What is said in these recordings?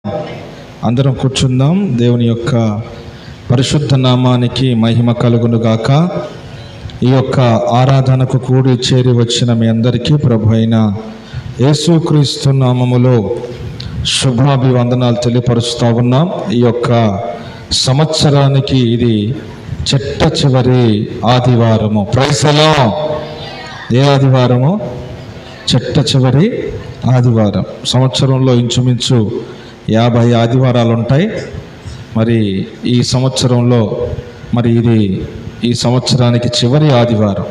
అందరం కూర్చుందాం. దేవుని యొక్క పరిశుద్ధ నామానికి మహిమ కలుగును గాక. ఈ యొక్క ఆరాధనకు కూడి చేరి వచ్చిన మీ అందరికీ ప్రభు అయిన యేసుక్రీస్తు నామములో శుభాభివందనాలు తెలియపరుస్తూ ఉన్నాం. ఈ యొక్క సంవత్సరానికి ఇది చిట్ట చివరి ఆదివారము. Praise the Lord. ఏ ఆదివారము? చిట్ట చివరి ఆదివారం. సంవత్సరంలో ఇంచుమించు 50 ఆదివారాలు ఉంటాయి. మరి ఈ సంవత్సరంలో ఇది ఈ సంవత్సరానికి చివరి ఆదివారం.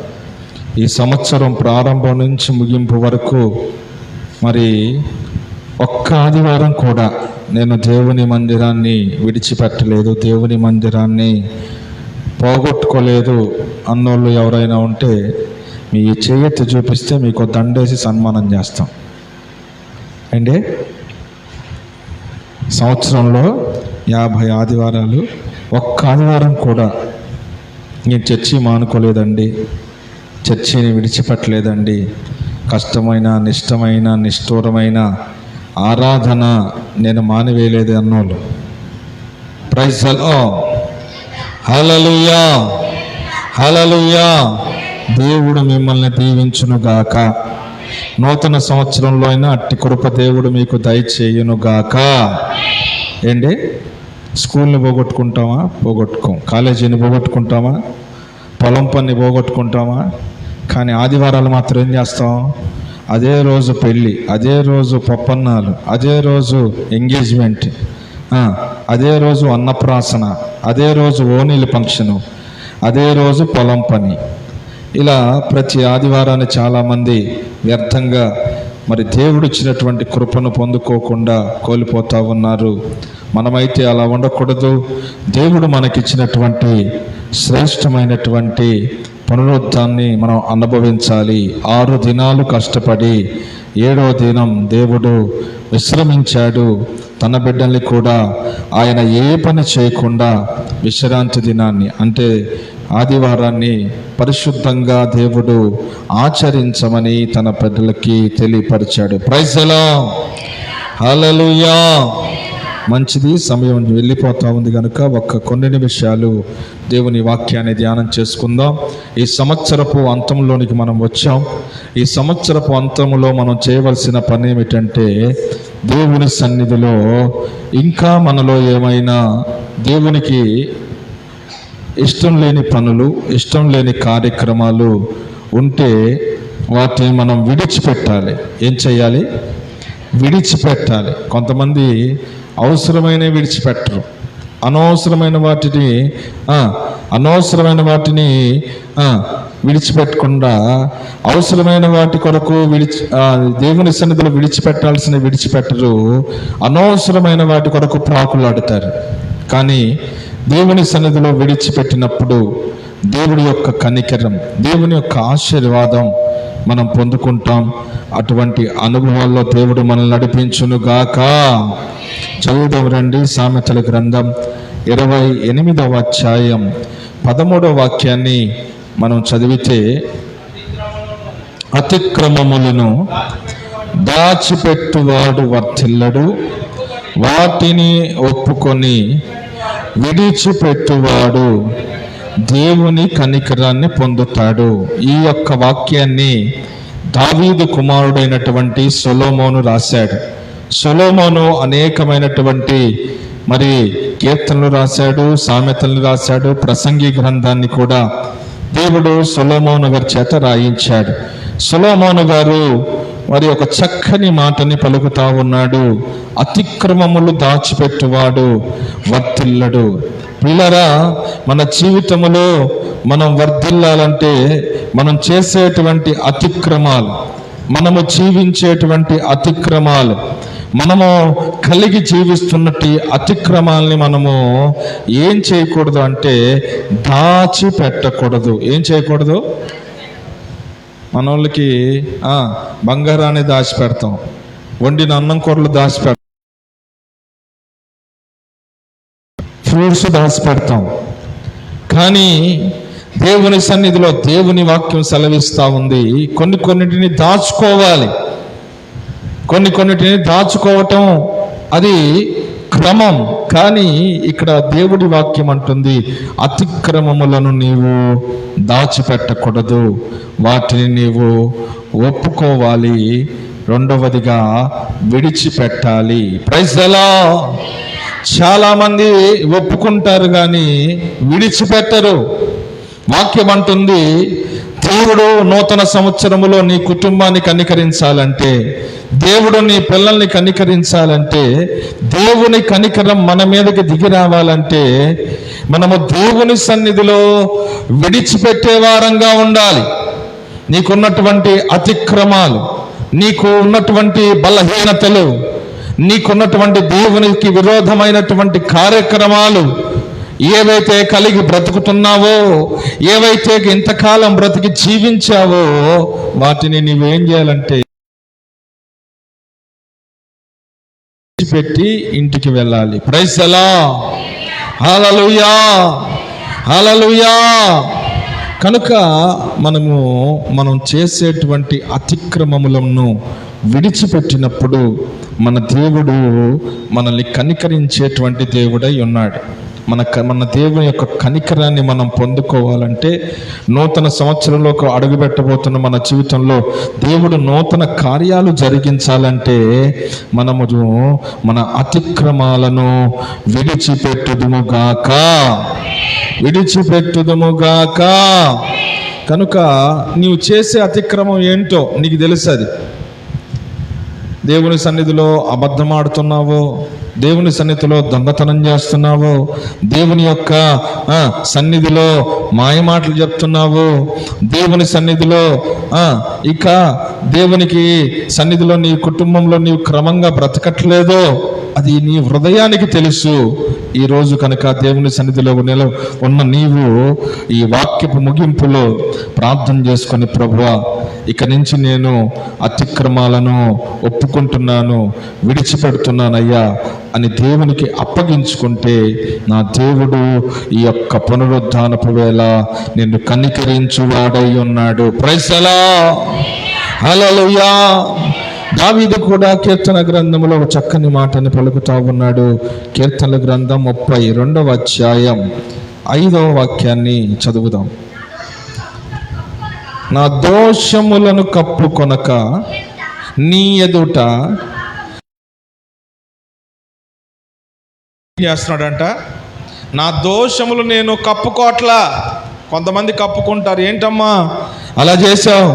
ఈ సంవత్సరం ప్రారంభం నుంచి ముగింపు వరకు ఒక్క ఆదివారం కూడా నేను దేవుని మందిరాన్ని విడిచిపెట్టలేదు, దేవుని మందిరాన్ని పోగొట్టుకోలేదు అన్నోళ్ళు ఎవరైనా ఉంటే మీ చేయెత్తి చూపిస్తే మీకు దండేసి సన్మానం చేస్తాం అండి. సంవత్సరంలో 50 ఆదివారాలు, ఒక్క ఆదివారం కూడా నేను చర్చి మానుకోలేదండి, చర్చిని విడిచిపెట్టలేదండి. కష్టమైన, నిష్టమైన, నిష్ఠూరమైన ఆరాధన నేను మానివేయలేదు అన్నోళ్ళు. Praise the Lord. Hallelujah, hallelujah. దేవుడు మిమ్మల్ని దీవించునుగాక. నూతన సంవత్సరంలో అయినా అట్టి కృప దేవుడు మీకు దయచేయునుగాక. ఏంటి, స్కూల్ని పోగొట్టుకుంటామా? పోగొట్టుకోం. కాలేజీని పోగొట్టుకుంటామా? పొలం పని పోగొట్టుకుంటామా? కానీ ఆదివారాలు మాత్రం ఏం చేస్తాం? అదే రోజు పెళ్ళి, అదే రోజు పప్పన్నాలు, అదే రోజు ఎంగేజ్మెంట్, అదే రోజు అన్నప్రాసన, అదే రోజు ఓనీల ఫంక్షను, అదే రోజు పొలం పని. ఇలా ప్రతి ఆదివారాన్ని చాలామంది వ్యర్థంగా దేవుడు ఇచ్చినటువంటి కృపను పొందుకోకుండా కోల్పోతూ ఉన్నారు. మనమైతే అలా ఉండకూడదు. దేవుడు మనకిచ్చినటువంటి శ్రేష్టమైనటువంటి పునరుద్ధాన్ని మనం అనుభవించాలి. 6 దినాలు కష్టపడి 7వ దినం దేవుడు విశ్రమించాడు. తన బిడ్డల్ని కూడా ఆయన ఏ పని చేయకుండా విశ్రాంతి దినాన్ని అంటే ఆదివారాన్ని పరిశుద్ధంగా దేవుడు ఆచరించమని తన బిడ్డలకి తెలియపరిచాడు. Praise the Lord. హల్లెలూయా. మంచిది, సమయం వెళ్ళిపోతూ ఉంది కనుక కొన్ని నిమిషాలు దేవుని వాక్యాన్ని ధ్యానం చేసుకుందాం. ఈ సంవత్సరపు అంతంలోనికి మనం వచ్చాం. ఈ సంవత్సరపు అంతంలో మనం చేయవలసిన పని ఏమిటంటే, దేవుని సన్నిధిలో ఇంకా మనలో ఏమైనా దేవునికి ఇష్టం లేని పనులు, ఇష్టం లేని కార్యక్రమాలు ఉంటే వాటిని మనం విడిచిపెట్టాలి. ఏం చేయాలి? విడిచిపెట్టాలి. కొంతమంది అవసరమైన విడిచిపెట్టరు. అనవసరమైన వాటిని విడిచిపెట్టకుండా అవసరమైన వాటి కొరకు దేవుని సన్నిధిలో విడిచిపెట్టరు. అనవసరమైన వాటి కొరకు ప్రాకులాడుతారు. కానీ దేవుని సన్నిధిలో విడిచిపెట్టినప్పుడు దేవుడి యొక్క కనికరం, దేవుని యొక్క ఆశీర్వాదం మనం పొందుకుంటాం. అటువంటి అనుభవాల్లో దేవుడు మనల్ని నడిపించునుగాక. చదువుదాం రండి. సామెతల గ్రంథం 28వ అధ్యాయం 13వ వాక్యాన్ని మనం చదివితే, అతిక్రమములను దాచిపెట్టువాడు వర్ధిల్లడు, వాటిని ఒప్పుకొని విడిచిపెట్టువాడు దేవుని కనికరాన్ని పొందుతాడు. ఈ యొక్క వాక్యాన్ని దావీదు కుమారుడైనటువంటి సొలొమోను రాశాడు. సొలొమోను అనేకమైనటువంటి కీర్తనలు రాశాడు, సామెతలు రాశాడు. ప్రసంగి గ్రంథాన్ని కూడా దేవుడు సొలొమోను గారి చేత రాయించాడు. సొలొమోను గారు ఒక చక్కని మాటని పలుకుతా ఉన్నాడు. అతిక్రమములు దాచిపెట్టువాడు వర్ధిల్లడు. పిల్లరా, మన జీవితంలో మనం వర్ధిల్లాలంటే మనం చేసేటువంటి అతిక్రమాలు, మనము జీవించేటువంటి అతిక్రమాలు, మనము కలిగి జీవిస్తున్నట్టు అతిక్రమాలని మనము ఏం చేయకూడదు అంటే దాచిపెట్టకూడదు. ఏం చేయకూడదు? మనోళ్ళకి బంగారాన్ని దాచిపెడతాం, వండిన అన్నం కూరలు దాచిపెడతాం, ఫ్రూట్స్ దాచిపెడతాం. కానీ దేవుని సన్నిధిలో దేవుని వాక్యం సెలవిస్తూ ఉంది, కొన్నిటిని దాచుకోవాలి. కొన్నిటిని దాచుకోవటం అది క్రమం. కానీ ఇక్కడ దేవుడి వాక్యం అంటుంది, అతిక్రమములను నీవు దాచిపెట్టకూడదు, వాటిని నీవు ఒప్పుకోవాలి, రెండవదిగా విడిచిపెట్టాలి. Praise the Lord. చాలా మంది ఒప్పుకుంటారు కానీ విడిచిపెట్టరు. వాక్యం అంటుంది, దేవుడు నూతన సంవత్సరములో నీ కుటుంబాన్ని కనికరించాలంటే, దేవుడు నీ పిల్లల్ని కనికరించాలంటే, దేవుని కనికరం మన మీదకి దిగి రావాలంటే మనము దేవుని సన్నిధిలో విడిచిపెట్టే వారంగా ఉండాలి. నీకున్నటువంటి అతిక్రమాలు, నీకు ఉన్నటువంటి బలహీనతలు, నీకున్నటువంటి దేవునికి విరోధమైనటువంటి కార్యక్రమాలు ఏవైతే కలిగి బ్రతుకుతున్నావో, ఏవైతే ఇంతకాలం బ్రతికి జీవించావో, వాటిని నీవేం చేయాలంటే పెట్టి ఇంటికి వెళ్ళాలి. Praise the Lord. Hallelujah, hallelujah. కనుక మనం చేసేటువంటి అతిక్రమములను విడిచిపెట్టినప్పుడు మన దేవుడు మనల్ని కనికరించేటువంటి దేవుడై ఉన్నాడు. మన దేవుని యొక్క కనికరాన్ని మనం పొందుకోవాలంటే, నూతన సంవత్సరంలోకి అడుగుపెట్టబోతున్న మన జీవితంలో దేవుడు నూతన కార్యాలు జరిగించాలంటే మనము మన అతిక్రమాలను విడిచిపెట్టుదుముగాక. కనుక నీవు చేసే అతిక్రమం ఏంటో నీకు తెలుసు. అది దేవుని సన్నిధిలో అబద్ధం ఆడుతున్నావో, దేవుని సన్నిధిలో దొంగతనం చేస్తున్నావో, దేవుని యొక్క సన్నిధిలో మాయమాటలు చెప్తున్నావో, దేవుని సన్నిధిలో ఇక దేవునికి సన్నిధిలో నీ కుటుంబంలో నీవు క్రమంగా బ్రతకట్లేదో, అది నీ హృదయానికి తెలుసు. ఈరోజు కనుక దేవుని సన్నిధిలో ఉన్న నీవు ఈ వాక్యపు ముగింపులో ప్రార్థన చేసుకొని, ప్రభువా, ఇక నుంచి నేను అతిక్రమాలను ఒప్పుకుంటున్నాను, విడిచిపెడుతున్నానయ్యా అని దేవునికి అప్పగించుకుంటే, నా దేవుడు ఈ యొక్క పునరుద్ధానపు వేళ నిన్ను కనికరించువాడై ఉన్నాడు. Praise the Lord. హల్లెలూయా. దావీదు కూడా కీర్తన గ్రంథంలో ఒక చక్కని మాటని పలుకుతా ఉన్నాడు. కీర్తన గ్రంథం 32వ అధ్యాయం 5వ వాక్యాన్ని చదువుదాం. నా దోషములను కప్పుకొనక నీ ఎదుట చేస్తున్నాడంట. నా దోషములు నేను కప్పుకోట్లా. కొంతమంది కప్పుకుంటారు. ఏంటమ్మా అలా చేశావు,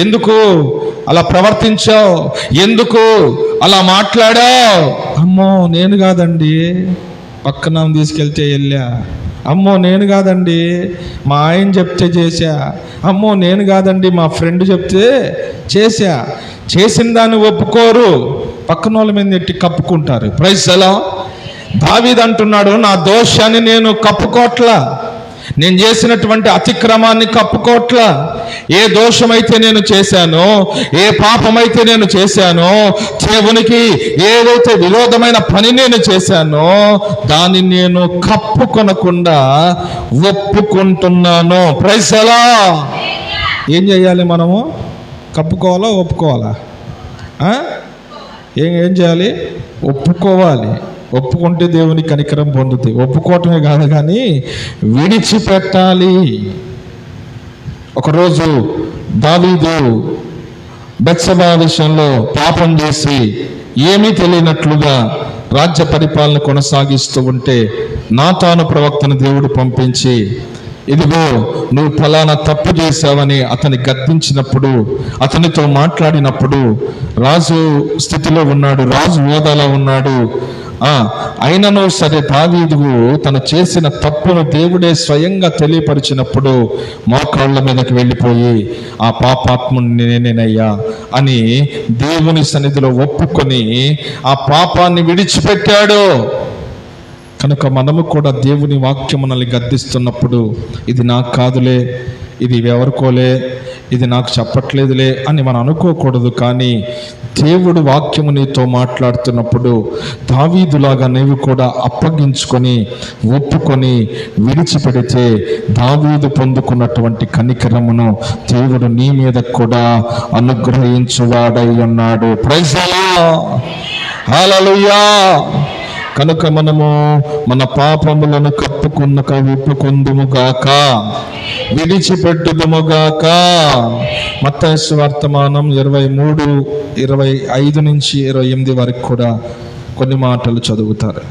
ఎందుకు అలా ప్రవర్తించావు, ఎందుకు అలా మాట్లాడావు? అమ్మో నేను కాదండి, పక్కన తీసుకెళ్తే వెళ్ళా. అమ్మో నేను కాదండి, మా ఆయన చెప్తే చేశా. అమ్మో నేను కాదండి, మా ఫ్రెండ్ చెప్తే చేశా. చేసిన దాన్ని ఒప్పుకోరు, పక్కన వాళ్ళ మీద ఎట్టి కప్పుకుంటారు. Praise the lord. దావీదు అంటున్నాడు, నా దోషాన్ని నేను కప్పుకోట్లా, నేను చేసినటువంటి అతిక్రమాన్ని కప్పుకోట్లా. ఏ దోషమైతే నేను చేశానో, ఏ పాపమైతే నేను చేశానో, దేవునికి ఏదైతే విరోధమైన పని నేను చేశానో, దాన్ని నేను కప్పుకొనకుండా ఒప్పుకుంటున్నాను. Praise the Lord. ఏం చేయాలి మనము? కప్పుకోవాలా, ఒప్పుకోవాలా? ఏం చేయాలి? ఒప్పుకోవాలి. ఒప్పుకుంటే దేవుని కనికరం పొందుతాయి. ఒప్పుకోవటమే కాదు కానీ విడిచిపెట్టాలి. ఒకరోజు దావీదు బెత్షెబా విషయంలో పాపం చేసి ఏమీ తెలియనట్లుగా రాజ్య పరిపాలన కొనసాగిస్తూ ఉంటే, నాతాను ప్రవక్తను దేవుడు పంపించి, ఇదిగో నువ్వు ఫలానా తప్పు చేశావని అతన్ని గద్దించినప్పుడు, అతనితో మాట్లాడినప్పుడు, రాజు స్థితిలో ఉన్నాడు, రాజు హోదాలో ఉన్నాడు. అయినను సరే దావీదు తను చేసిన తప్పును దేవుడే స్వయంగా తెలియపరిచినప్పుడు మోకాళ్ళ మీదకి వెళ్ళిపోయి, ఆ పాపాత్ముని నేనేనయ్యా అని దేవుని సన్నిధిలో ఒప్పుకొని ఆ పాపాన్ని విడిచిపెట్టాడు. కనుక మనము కూడా దేవుని వాక్యం మనల్ని గద్దిస్తున్నప్పుడు, ఇది నాకు కాదులే, ఇది ఎవరికోలే, ఇది నాకు చెప్పట్లేదులే అని మనం అనుకోకూడదు. కానీ దేవుడు వాక్యము నీతో మాట్లాడుతున్నప్పుడు దావీదులాగా నీవు కూడా అప్పగించుకొని ఒప్పుకొని విడిచిపెడితే, దావీదు పొందుకున్నటువంటి కనికరమును దేవుడు నీ మీద కూడా అనుగ్రహించువాడై ఉన్నాడు. Praise the Lord. హల్లెలూయా. కనుక మనము మన పాపములను విప్పుకొందుము గాక, విడిచిపెట్టుదుము గాక. మత్తయి సువార్తమానం 23:25 నుంచి 28 వరకు కూడా కొన్ని మాటలు చదువుతారు.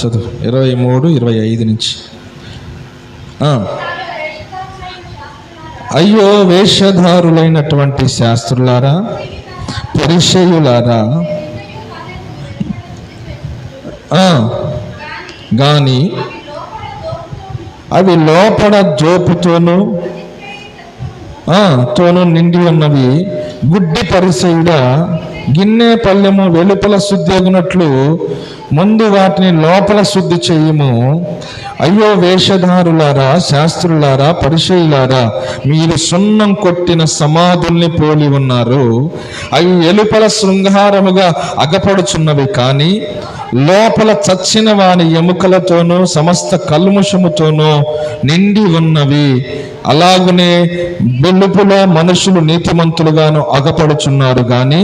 చదువు 23:25 నుంచి. అయ్యో వేషధారులైనటువంటి శాస్త్రులారా, పరిసయ్యులారా, గాని అవి లోపల జోపుతోనూ నిండి ఉన్నవి. గుడ్డి పరిసయ్యుడా, గిన్నె పళ్ళెము వెలుపల శుద్ధి అగునట్లు ముందు వాటిని లోపల శుద్ధి చేయుము. అయ్యో వేషధారులారా, శాస్త్రులారా, పరిసయ్యులారా, మీరు సున్నం కొట్టిన సమాధుల్ని పోలి ఉన్నారు. అవి వెలుపల శృంగారముగా అగపడుచున్నవి, కానీ లోపల చచ్చిన వాని ఎముకలతోనూ సమస్త కల్ముషముతోనూ నిండి ఉన్నవి. అలాగునే వెలుపల మనుషులు నీతిమంతులుగాను అగపడుచున్నారు, గాని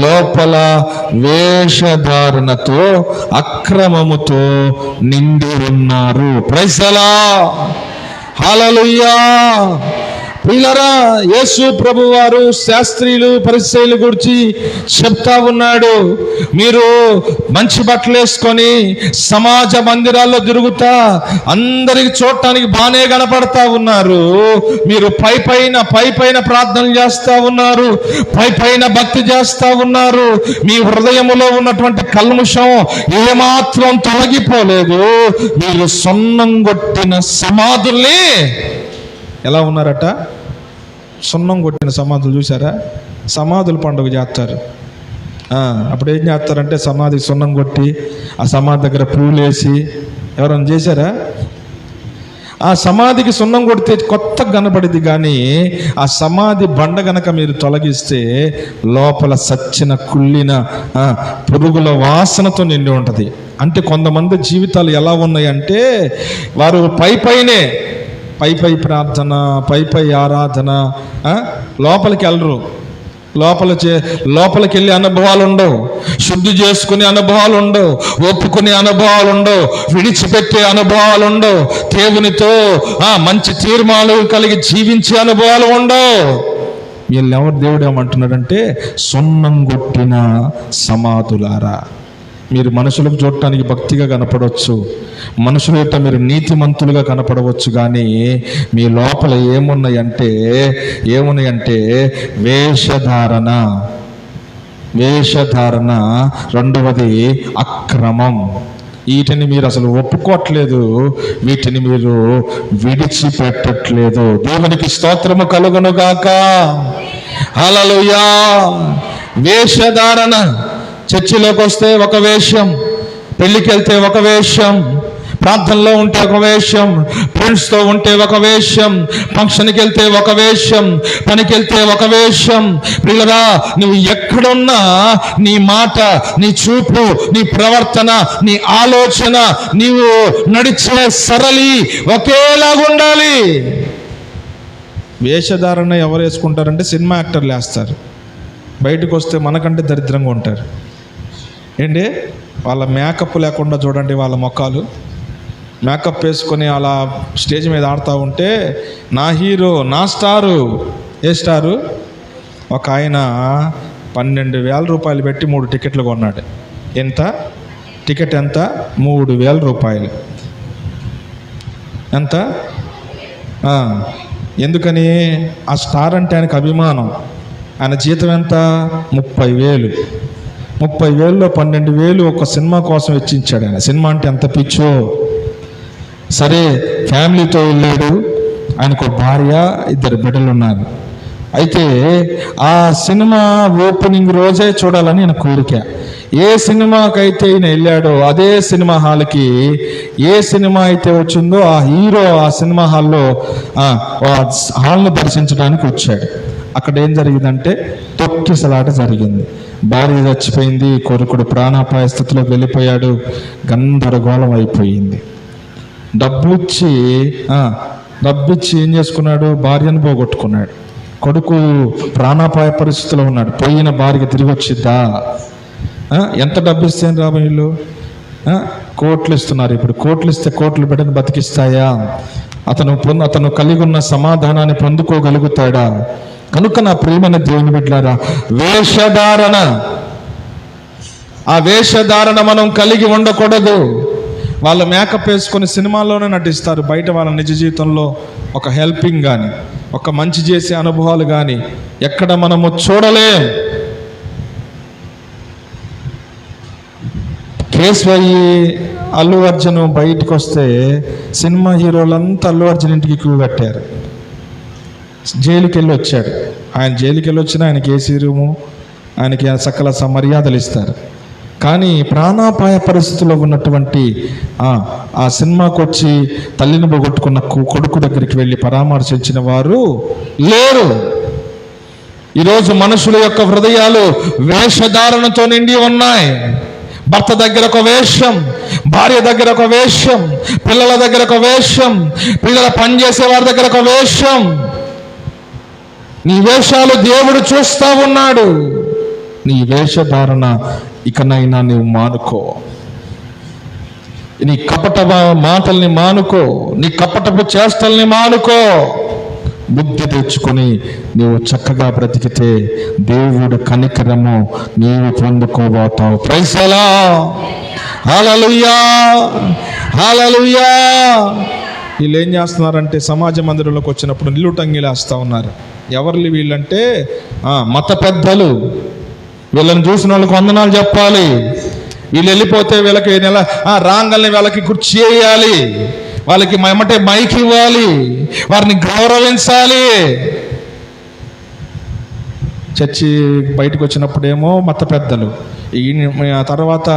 లోపల వేషధారణతో అక్రమముతో నిండి ఉన్నారు. Praise the Lord. హల్లెలూయా. ప్రియులారా, యేసు ప్రభు వారు శాస్త్రీయులు పరిసయ్యుల గురించి చెప్తా ఉన్నాడు. మీరు మంచి బట్టలు వేసుకొని సమాజ మందిరాల్లో తిరుగుతా అందరికి చూడటానికి బాగానే కనపడతా ఉన్నారు. మీరు పై పైన ప్రార్థనలు చేస్తా ఉన్నారు, పైన భక్తి చేస్తా ఉన్నారు. మీ హృదయములో ఉన్నటువంటి కల్ముషం ఏమాత్రం తొలగిపోలేదు. మీరు సున్నం కొట్టిన సమాధుల్ని ఎలా ఉన్నారట? సున్నం కొట్టిన సమాధులు. చూసారా? సమాధుల పండుగ చేస్తారు. అప్పుడు ఏం చేస్తారంటే సమాధికి సున్నం కొట్టి ఆ సమాధి దగ్గర పూలు వేసి ఎవరైనా చేశారా? ఆ సమాధికి సున్నం కొడితే కొత్తగా కనపడింది, కానీ ఆ సమాధి బండ గనక మీరు తొలగిస్తే లోపల సచ్చిన కుళ్ళిన పురుగుల వాసనతో నిండి ఉంటుంది. అంటే కొంతమంది జీవితాలు ఎలా ఉన్నాయంటే వారు పైనే పై ప్రార్థన, పై ఆరాధన, లోపలికి వెళ్ళరు. లోపలికి వెళ్ళే అనుభవాలు ఉండవు, శుద్ధి చేసుకునే అనుభవాలు ఉండవు, ఒప్పుకునే అనుభవాలు ఉండవు, విడిచిపెట్టే అనుభవాలు ఉండవు, దేవునితో మంచి తీర్మానాలు కలిగి జీవించే అనుభవాలు ఉండవు. వీళ్ళెవరు? దేవుడు ఏమంటున్నాడంటే సున్నం కొట్టిన సమాధులారా. మీరు మనుషులకు చూడటానికి భక్తిగా కనపడవచ్చు, మనుషుల యొక్క మీరు నీతిమంతులుగా కనపడవచ్చు, కానీ మీ లోపల ఏమున్నాయంటే వేషధారణ. రెండవది అక్రమం. వీటిని మీరు అసలు ఒప్పుకోవట్లేదు, వీటిని మీరు విడిచిపెట్టట్లేదు. దేవునికి స్తోత్రము కలుగును గాక. హల్లెలూయా. వేషధారణ. చర్చిలోకి వస్తే ఒక వేషం, పెళ్ళికి వెళ్తే ఒక వేషం, ప్రార్థనలో ఉంటే ఒక వేషం, ఫ్రెండ్స్తో ఉంటే ఒక వేషం, ఫంక్షన్కి వెళ్తే ఒక వేషం, పనికి వెళ్తే ఒక వేషం. ప్రియులారా, నువ్వు ఎక్కడున్నా నీ మాట, నీ చూపు, నీ ప్రవర్తన, నీ ఆలోచన, నీవు నడిచే సరళి ఒకేలాగా ఉండాలి. వేషధారణ ఎవరు వేసుకుంటారంటే సినిమా యాక్టర్లు వేస్తారు. బయటకు వస్తే మనకంటే దరిద్రంగా ఉంటారు. ఏంటి? వాళ్ళ మేకప్ లేకుండా చూడండి, వాళ్ళ మొఖాలు మేకప్ వేసుకొని అలా స్టేజ్ మీద ఆడుతూ ఉంటే నా హీరో, నా స్టారు. ఏ స్టారు? ఒక ఆయన 12,000 రూపాయలు పెట్టి 3 టికెట్లు కొన్నాడు. ఎంత టికెట్? ఎంత? 3,000 రూపాయలు. ఎంత? ఎందుకని? ఆ స్టార్ అంటే ఆయనకు అభిమానం. ఆయన జీతం ఎంత? 30,000. 30,000లో 12,000 ఒక సినిమా కోసం వెచ్చించాడు ఆయన. సినిమా అంటే ఎంత పిచ్చో. సరే, ఫ్యామిలీతో వెళ్ళాడు. ఆయనకు భార్య, 2 బిడ్డలు ఉన్నారు. అయితే ఆ సినిమా ఓపెనింగ్ రోజే చూడాలని ఆయన కోరిక. ఏ సినిమాకైతే ఈయన వెళ్ళాడో అదే సినిమా హాల్కి ఏ సినిమా అయితే వచ్చిందో ఆ హీరో ఆ సినిమా హాల్ను దర్శించడానికి వచ్చాడు. అక్కడ ఏం జరిగిందంటే తొక్కిసలాట జరిగింది. భార్య చచ్చిపోయింది, కొడుకుడు ప్రాణాపాయ స్థితిలోకి వెళ్ళిపోయాడు. గందరగోళం అయిపోయింది. డబ్బిచ్చి ఏం చేసుకున్నాడు? భార్యను పోగొట్టుకున్నాడు. కొడుకు ప్రాణాపాయ పరిస్థితిలో ఉన్నాడు, పోయిన భార్య తిరిగి వచ్చిద్దా? ఎంత డబ్బు ఇస్తే రాబోయే వీళ్ళు? కోట్లు ఇస్తున్నారు. ఇప్పుడు కోట్లు ఇస్తే కోట్లు బిడ్డను బతికిస్తాయా? అతను కలిగి ఉన్న సమాధానాన్ని పొందుకోగలుగుతాడా? కనుక నా ప్రియమైన దేవుని బిడ్డలారా, ఆ వేషధారణ మనం కలిగి ఉండకూడదు. వాళ్ళ మేకప్ వేసుకొని సినిమాల్లోనే నటిస్తారు, బయట వాళ్ళ నిజ జీవితంలో ఒక హెల్పింగ్ కానీ, ఒక మంచి చేసే అనుభవాలు కానీ ఎక్కడ మనము చూడలేం. కేసు అయ్యి అల్లు అర్జున్ బయటకు వస్తే సినిమా హీరోలంతా అల్లు అర్జున్ ఇంటికి క్యూ కట్టారు. జైలుకి వెళ్ళి వచ్చాడు. ఆయన జైలుకి వెళ్ళి వచ్చినా ఆయనకి ఏసీ రూము, ఆయనకి సకల మర్యాదలు ఇస్తారు. కానీ ప్రాణాపాయ పరిస్థితిలో ఉన్నటువంటి ఆ సినిమాకు వచ్చి తల్లిని పోగొట్టుకున్న కొడుకు దగ్గరికి వెళ్ళి పరామర్శించిన వారు లేరు. ఈరోజు మనుషుల యొక్క హృదయాలు వేషధారణతో నిండి ఉన్నాయి. భర్త దగ్గర ఒక వేషం, భార్య దగ్గర ఒక వేషం, పిల్లల దగ్గర ఒక వేషం, పిల్లల పనిచేసే వారి దగ్గర ఒక వేషం. నీ వేషాలు దేవుడు చూస్తా ఉన్నాడు. నీ వేషధారణ ఇకనైనా నువ్వు మానుకో. నీ కపట మాటల్ని మానుకో, నీ కపటపు చేష్టల్ని మానుకో. బుద్ధి తెచ్చుకొని నీవు చక్కగా బ్రతికితే దేవుడు కనికరము నీవు పొందుకోబోతావు. Praise the Lord. Hallelujah, hallelujah. వీళ్ళు ఏం చేస్తున్నారంటే సమాజ మందిరంలోకి వచ్చినప్పుడు నిలుటంగిలేస్తూ ఉన్నారు. ఎవరు వీళ్ళంటే మత పెద్దలు. వీళ్ళని చూసిన వాళ్ళకి వందనాలు చెప్పాలి. వీళ్ళు వెళ్ళిపోతే వీళ్ళకి నెల రాంగల్ని వీళ్ళకి కుర్చీ వేయాలి, వాళ్ళకి ఏమంటే మైక్ ఇవ్వాలి, వారిని గౌరవించాలి. చర్చి బయటకు వచ్చినప్పుడేమో మత పెద్దలు, తర్వాత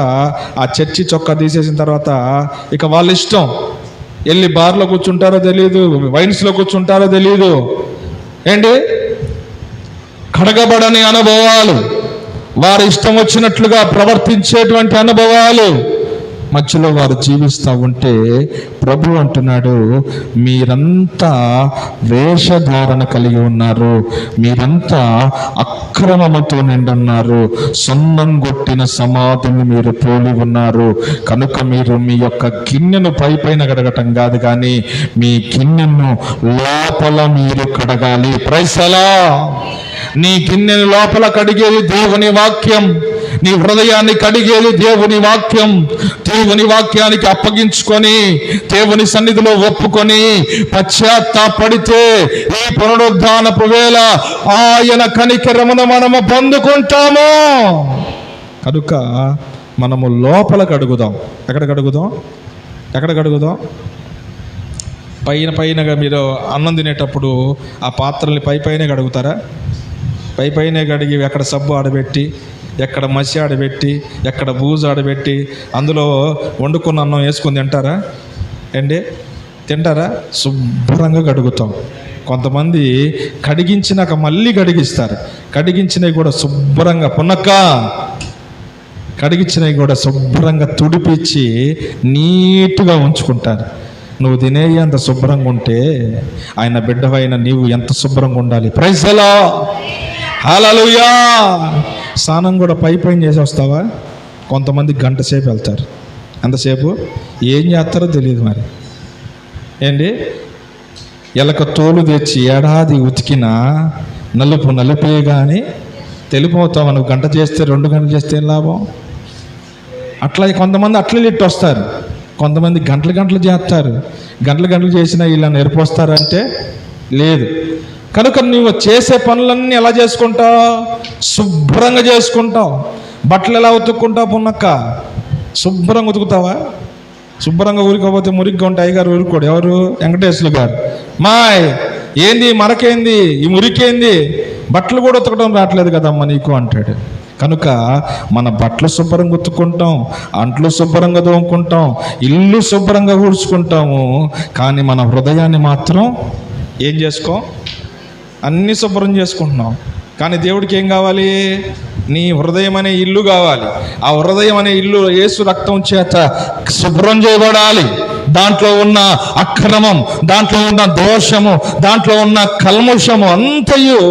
ఆ చర్చి చొక్కా తీసేసిన తర్వాత ఇక వాళ్ళ ఇష్టం. వెళ్ళి బార్లో కూర్చుంటారో తెలియదు, వైన్స్లో కూర్చుంటారో తెలియదు. ఏంటి కడగబడని అనుభవాలు, వారి ఇష్టం వచ్చినట్లుగా ప్రవర్తించేటువంటి అనుభవాలు మధ్యలో వారు జీవిస్తూ ఉంటే ప్రభు అంటున్నాడు, మీరంతా వేషధారణ కలిగి ఉన్నారు, మీరంతా అక్రమముతో నిండున్నారు, సున్నంగొట్టిన సమాధిని మీరు పోలి ఉన్నారు. కనుక మీరు మీ యొక్క గిన్నెను పైన కడగటం కాదు, కానీ మీ గిన్నెను లోపల మీరు కడగాలి. Praise the Lord. నీ గిన్నెని లోపల కడిగేది దేవుని వాక్యం, నీ హృదయాన్ని కడిగేది దేవుని వాక్యం. దేవుని వాక్యానికి అప్పగించుకొని దేవుని సన్నిధిలో ఒప్పుకొని పశ్చాత్తాపడితే ఈ పునరుద్ధానపు వేళ ఆయన కనికరమును మనము పొందుకుంటాము. కనుక మనము లోపల కడుగుదాం. ఎక్కడ కడుగుదాం? పైనగా మీరు అన్నం తినేటప్పుడు ఆ పాత్రల్ని పైనే కడుగుతారా? పైనే కడిగి ఎక్కడ సబ్బు ఆడబెట్టి, ఎక్కడ మసి ఆడబెట్టి, ఎక్కడ బూజు ఆడబెట్టి అందులో వండుకున్న అన్నం వేసుకొని తింటారా? శుభ్రంగా కడుగుతాం. కొంతమంది కడిగించినాక మళ్ళీ కడిగిస్తారు. కడిగించినవి కూడా శుభ్రంగా కడిగించినవి కూడా శుభ్రంగా తుడిపించి నీట్గా ఉంచుకుంటారు. నువ్వు తినే అంత శుభ్రంగా ఉంటే ఆయన బిడ్డవైన నీవు ఎంత శుభ్రంగా ఉండాలి. Praise the Lord. హల్లెలూయా. స్నానం కూడా పైన చేసి వస్తావా? కొంతమంది గంట సేపు వెళ్తారు. ఎంతసేపు ఏం చేస్తారో తెలియదు. మరి ఎలక తోలు తెచ్చి ఏడాది ఉతికినా నలుపే కానీ తెలిపోతావు. నువ్వు గంట చేస్తే 2 గంటలు చేస్తే ఏం లాభం? అట్లా కొంతమంది అట్లే ఇట్టు వస్తారు, కొంతమంది గంటలు చేస్తారు. గంటలు చేసినా ఇలా నేర్పొస్తారంటే లేదు. కనుక నువ్వు చేసే పనులన్నీ ఎలా చేసుకుంటావు? శుభ్రంగా చేసుకుంటావు. బట్టలు ఎలా ఉతుక్కుంటావు? పున్నక్క శుభ్రంగా ఉతుకుతావా? శుభ్రంగా ఊరుకోపోతే మురిగ్గా ఉంటాయి. గారు ఊరుకోడు. ఎవరు? వెంకటేశ్వర గారు. మాయ్ ఏంది మరకేంది, ఈ మురికేంది, బట్టలు కూడా ఉతకడం రావట్లేదు కదమ్మా నీకు అంటాడు. కనుక మన బట్టలు శుభ్రంగా ఉతుక్కుంటాం, అంట్లు శుభ్రంగా దోముకుంటాం, ఇల్లు శుభ్రంగా ఊడ్చుకుంటాము. కానీ మన హృదయాన్ని మాత్రం ఏం చేసుకో? అన్నీ శుభ్రం చేసుకుంటున్నాం. కానీ దేవుడికి ఏం కావాలి? నీ హృదయం అనే ఇల్లు కావాలి. ఆ హృదయం అనే ఇల్లు యేసు రక్తం చేత శుభ్రం చేయబడాలి. దాంట్లో ఉన్న అక్రమం, దాంట్లో ఉన్న దోషము, దాంట్లో ఉన్న కల్ముషము అంతయు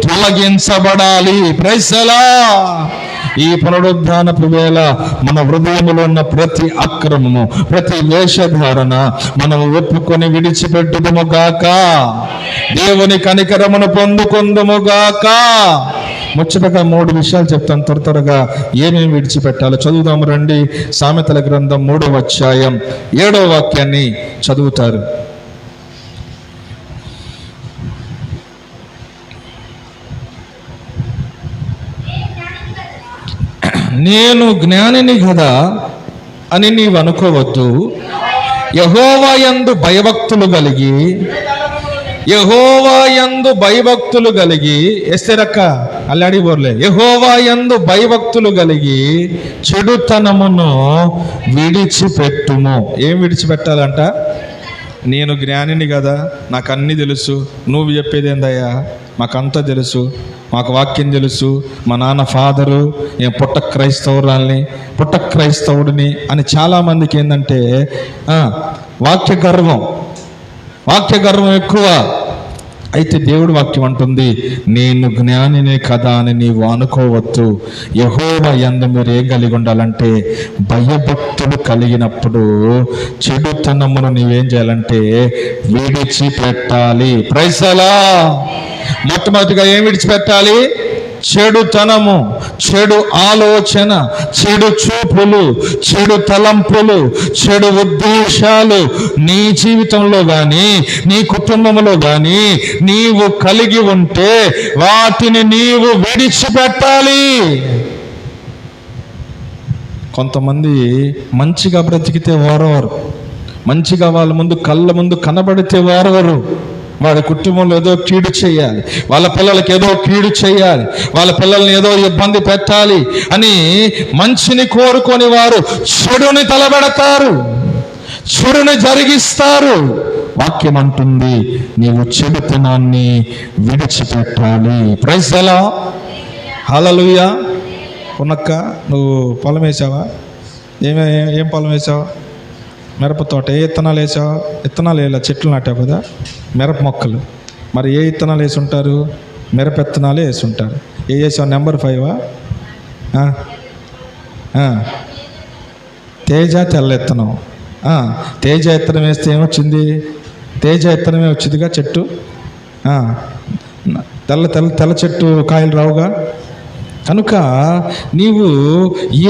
తొలగించబడాలి. Praise the lord. ఈ పునరుద్ధానపు వేళ మన హృదయంలో ఉన్న ప్రతి అక్రమము, ప్రతి వేషధారణ మనము ఒప్పుకొని విడిచిపెట్టుదుము గాక. దేవుని కనికరమును పొందుకుందుము గాక. ముచ్చటగా 3 విషయాలు చెప్తాను త్వరగా ఏమేమి విడిచిపెట్టాలో చదువుదాము రండి. సామెతల గ్రంథం 3వ అధ్యాయం 7వ వాక్యాన్ని చదువుతారు. నేను జ్ఞానిని కదా అని నీవు అనుకోవద్దు. యెహోవా యందు భయభక్తులు కలిగి ఎస్తేరక్క అల్లాడి బోర్లే. యెహోవా యందు భయభక్తులు కలిగి చెడుతనమును విడిచిపెట్టుము. ఏం విడిచిపెట్టాలంట? నేను జ్ఞానిని కదా, నాకు అన్నీ తెలుసు, నువ్వు చెప్పేది ఏందయ్యా, మాకంతా తెలుసు, మాకు వాక్యం తెలుసు, మా నాన్న ఫాదరు, నేను పుట్ట క్రైస్తవుడిని అని చాలామందికి ఏంటంటే వాక్య గర్వం ఎక్కువ. అయితే దేవుడి వాక్యం అంటుంది, నేను జ్ఞానినే కదా అని నీవు అనుకోవద్దు. యెహోవా యందు మీరు ఏం కలిగి ఉండాలంటే భయభక్తులు కలిగినప్పుడు చెడుతనమును నీవేం చేయాలంటే విడిచిపెట్టాలి. Praise the Lord. మొట్టమొదటిగా ఏం విడిచిపెట్టాలి? చెడుతనము, చెడు ఆలోచన, చెడు చూపులు, చెడు తలంపులు, చెడు ఉద్దేశాలు నీ జీవితంలో కానీ నీ కుటుంబంలో కానీ నీవు కలిగి ఉంటే వాటిని నీవు విడిచిపెట్టాలి. కొంతమంది మంచిగా బ్రతికితే వారవారు, మంచిగా వాళ్ళ కళ్ళ ముందు కనబడితే వారవరు. వాడి కుటుంబంలో ఏదో కీడు చేయాలి, వాళ్ళ పిల్లలకి ఏదో కీడు చేయాలి, వాళ్ళ పిల్లల్ని ఏదో ఇబ్బంది పెట్టాలి అని మంచిని కోరుకొని వారు చెడుని తలబెడతారు, చెడుని జరిగిస్తారు. వాక్యం అంటుంది, నీవు చెడుతనాన్ని విడిచిపెట్టాలి. Praise the Lord. హల్లెలూయా. ఉన్నక్క, నువ్వు పొలం వేసావా? ఏం పొలం వేసావా? మిరప తోట. ఏ విత్తనాలు వేసావు? విత్తనాలు వేయాలి, చెట్లు నాటావు కదా, మిరప మొక్కలు. మరి ఏ విత్తనాలు వేసి ఉంటారు? మిరప విత్తనాలే వేసి ఉంటారు. ఏ వేసావు? నెంబర్ 5 తేజ తెల్ల విత్తనం. తేజ విత్తనం వేస్తే ఏమొచ్చింది? తేజ విత్తనమే వచ్చిందిగా చెట్టు. తెల్ల చెట్టు కాయలు రావుగా. కనుక నీవు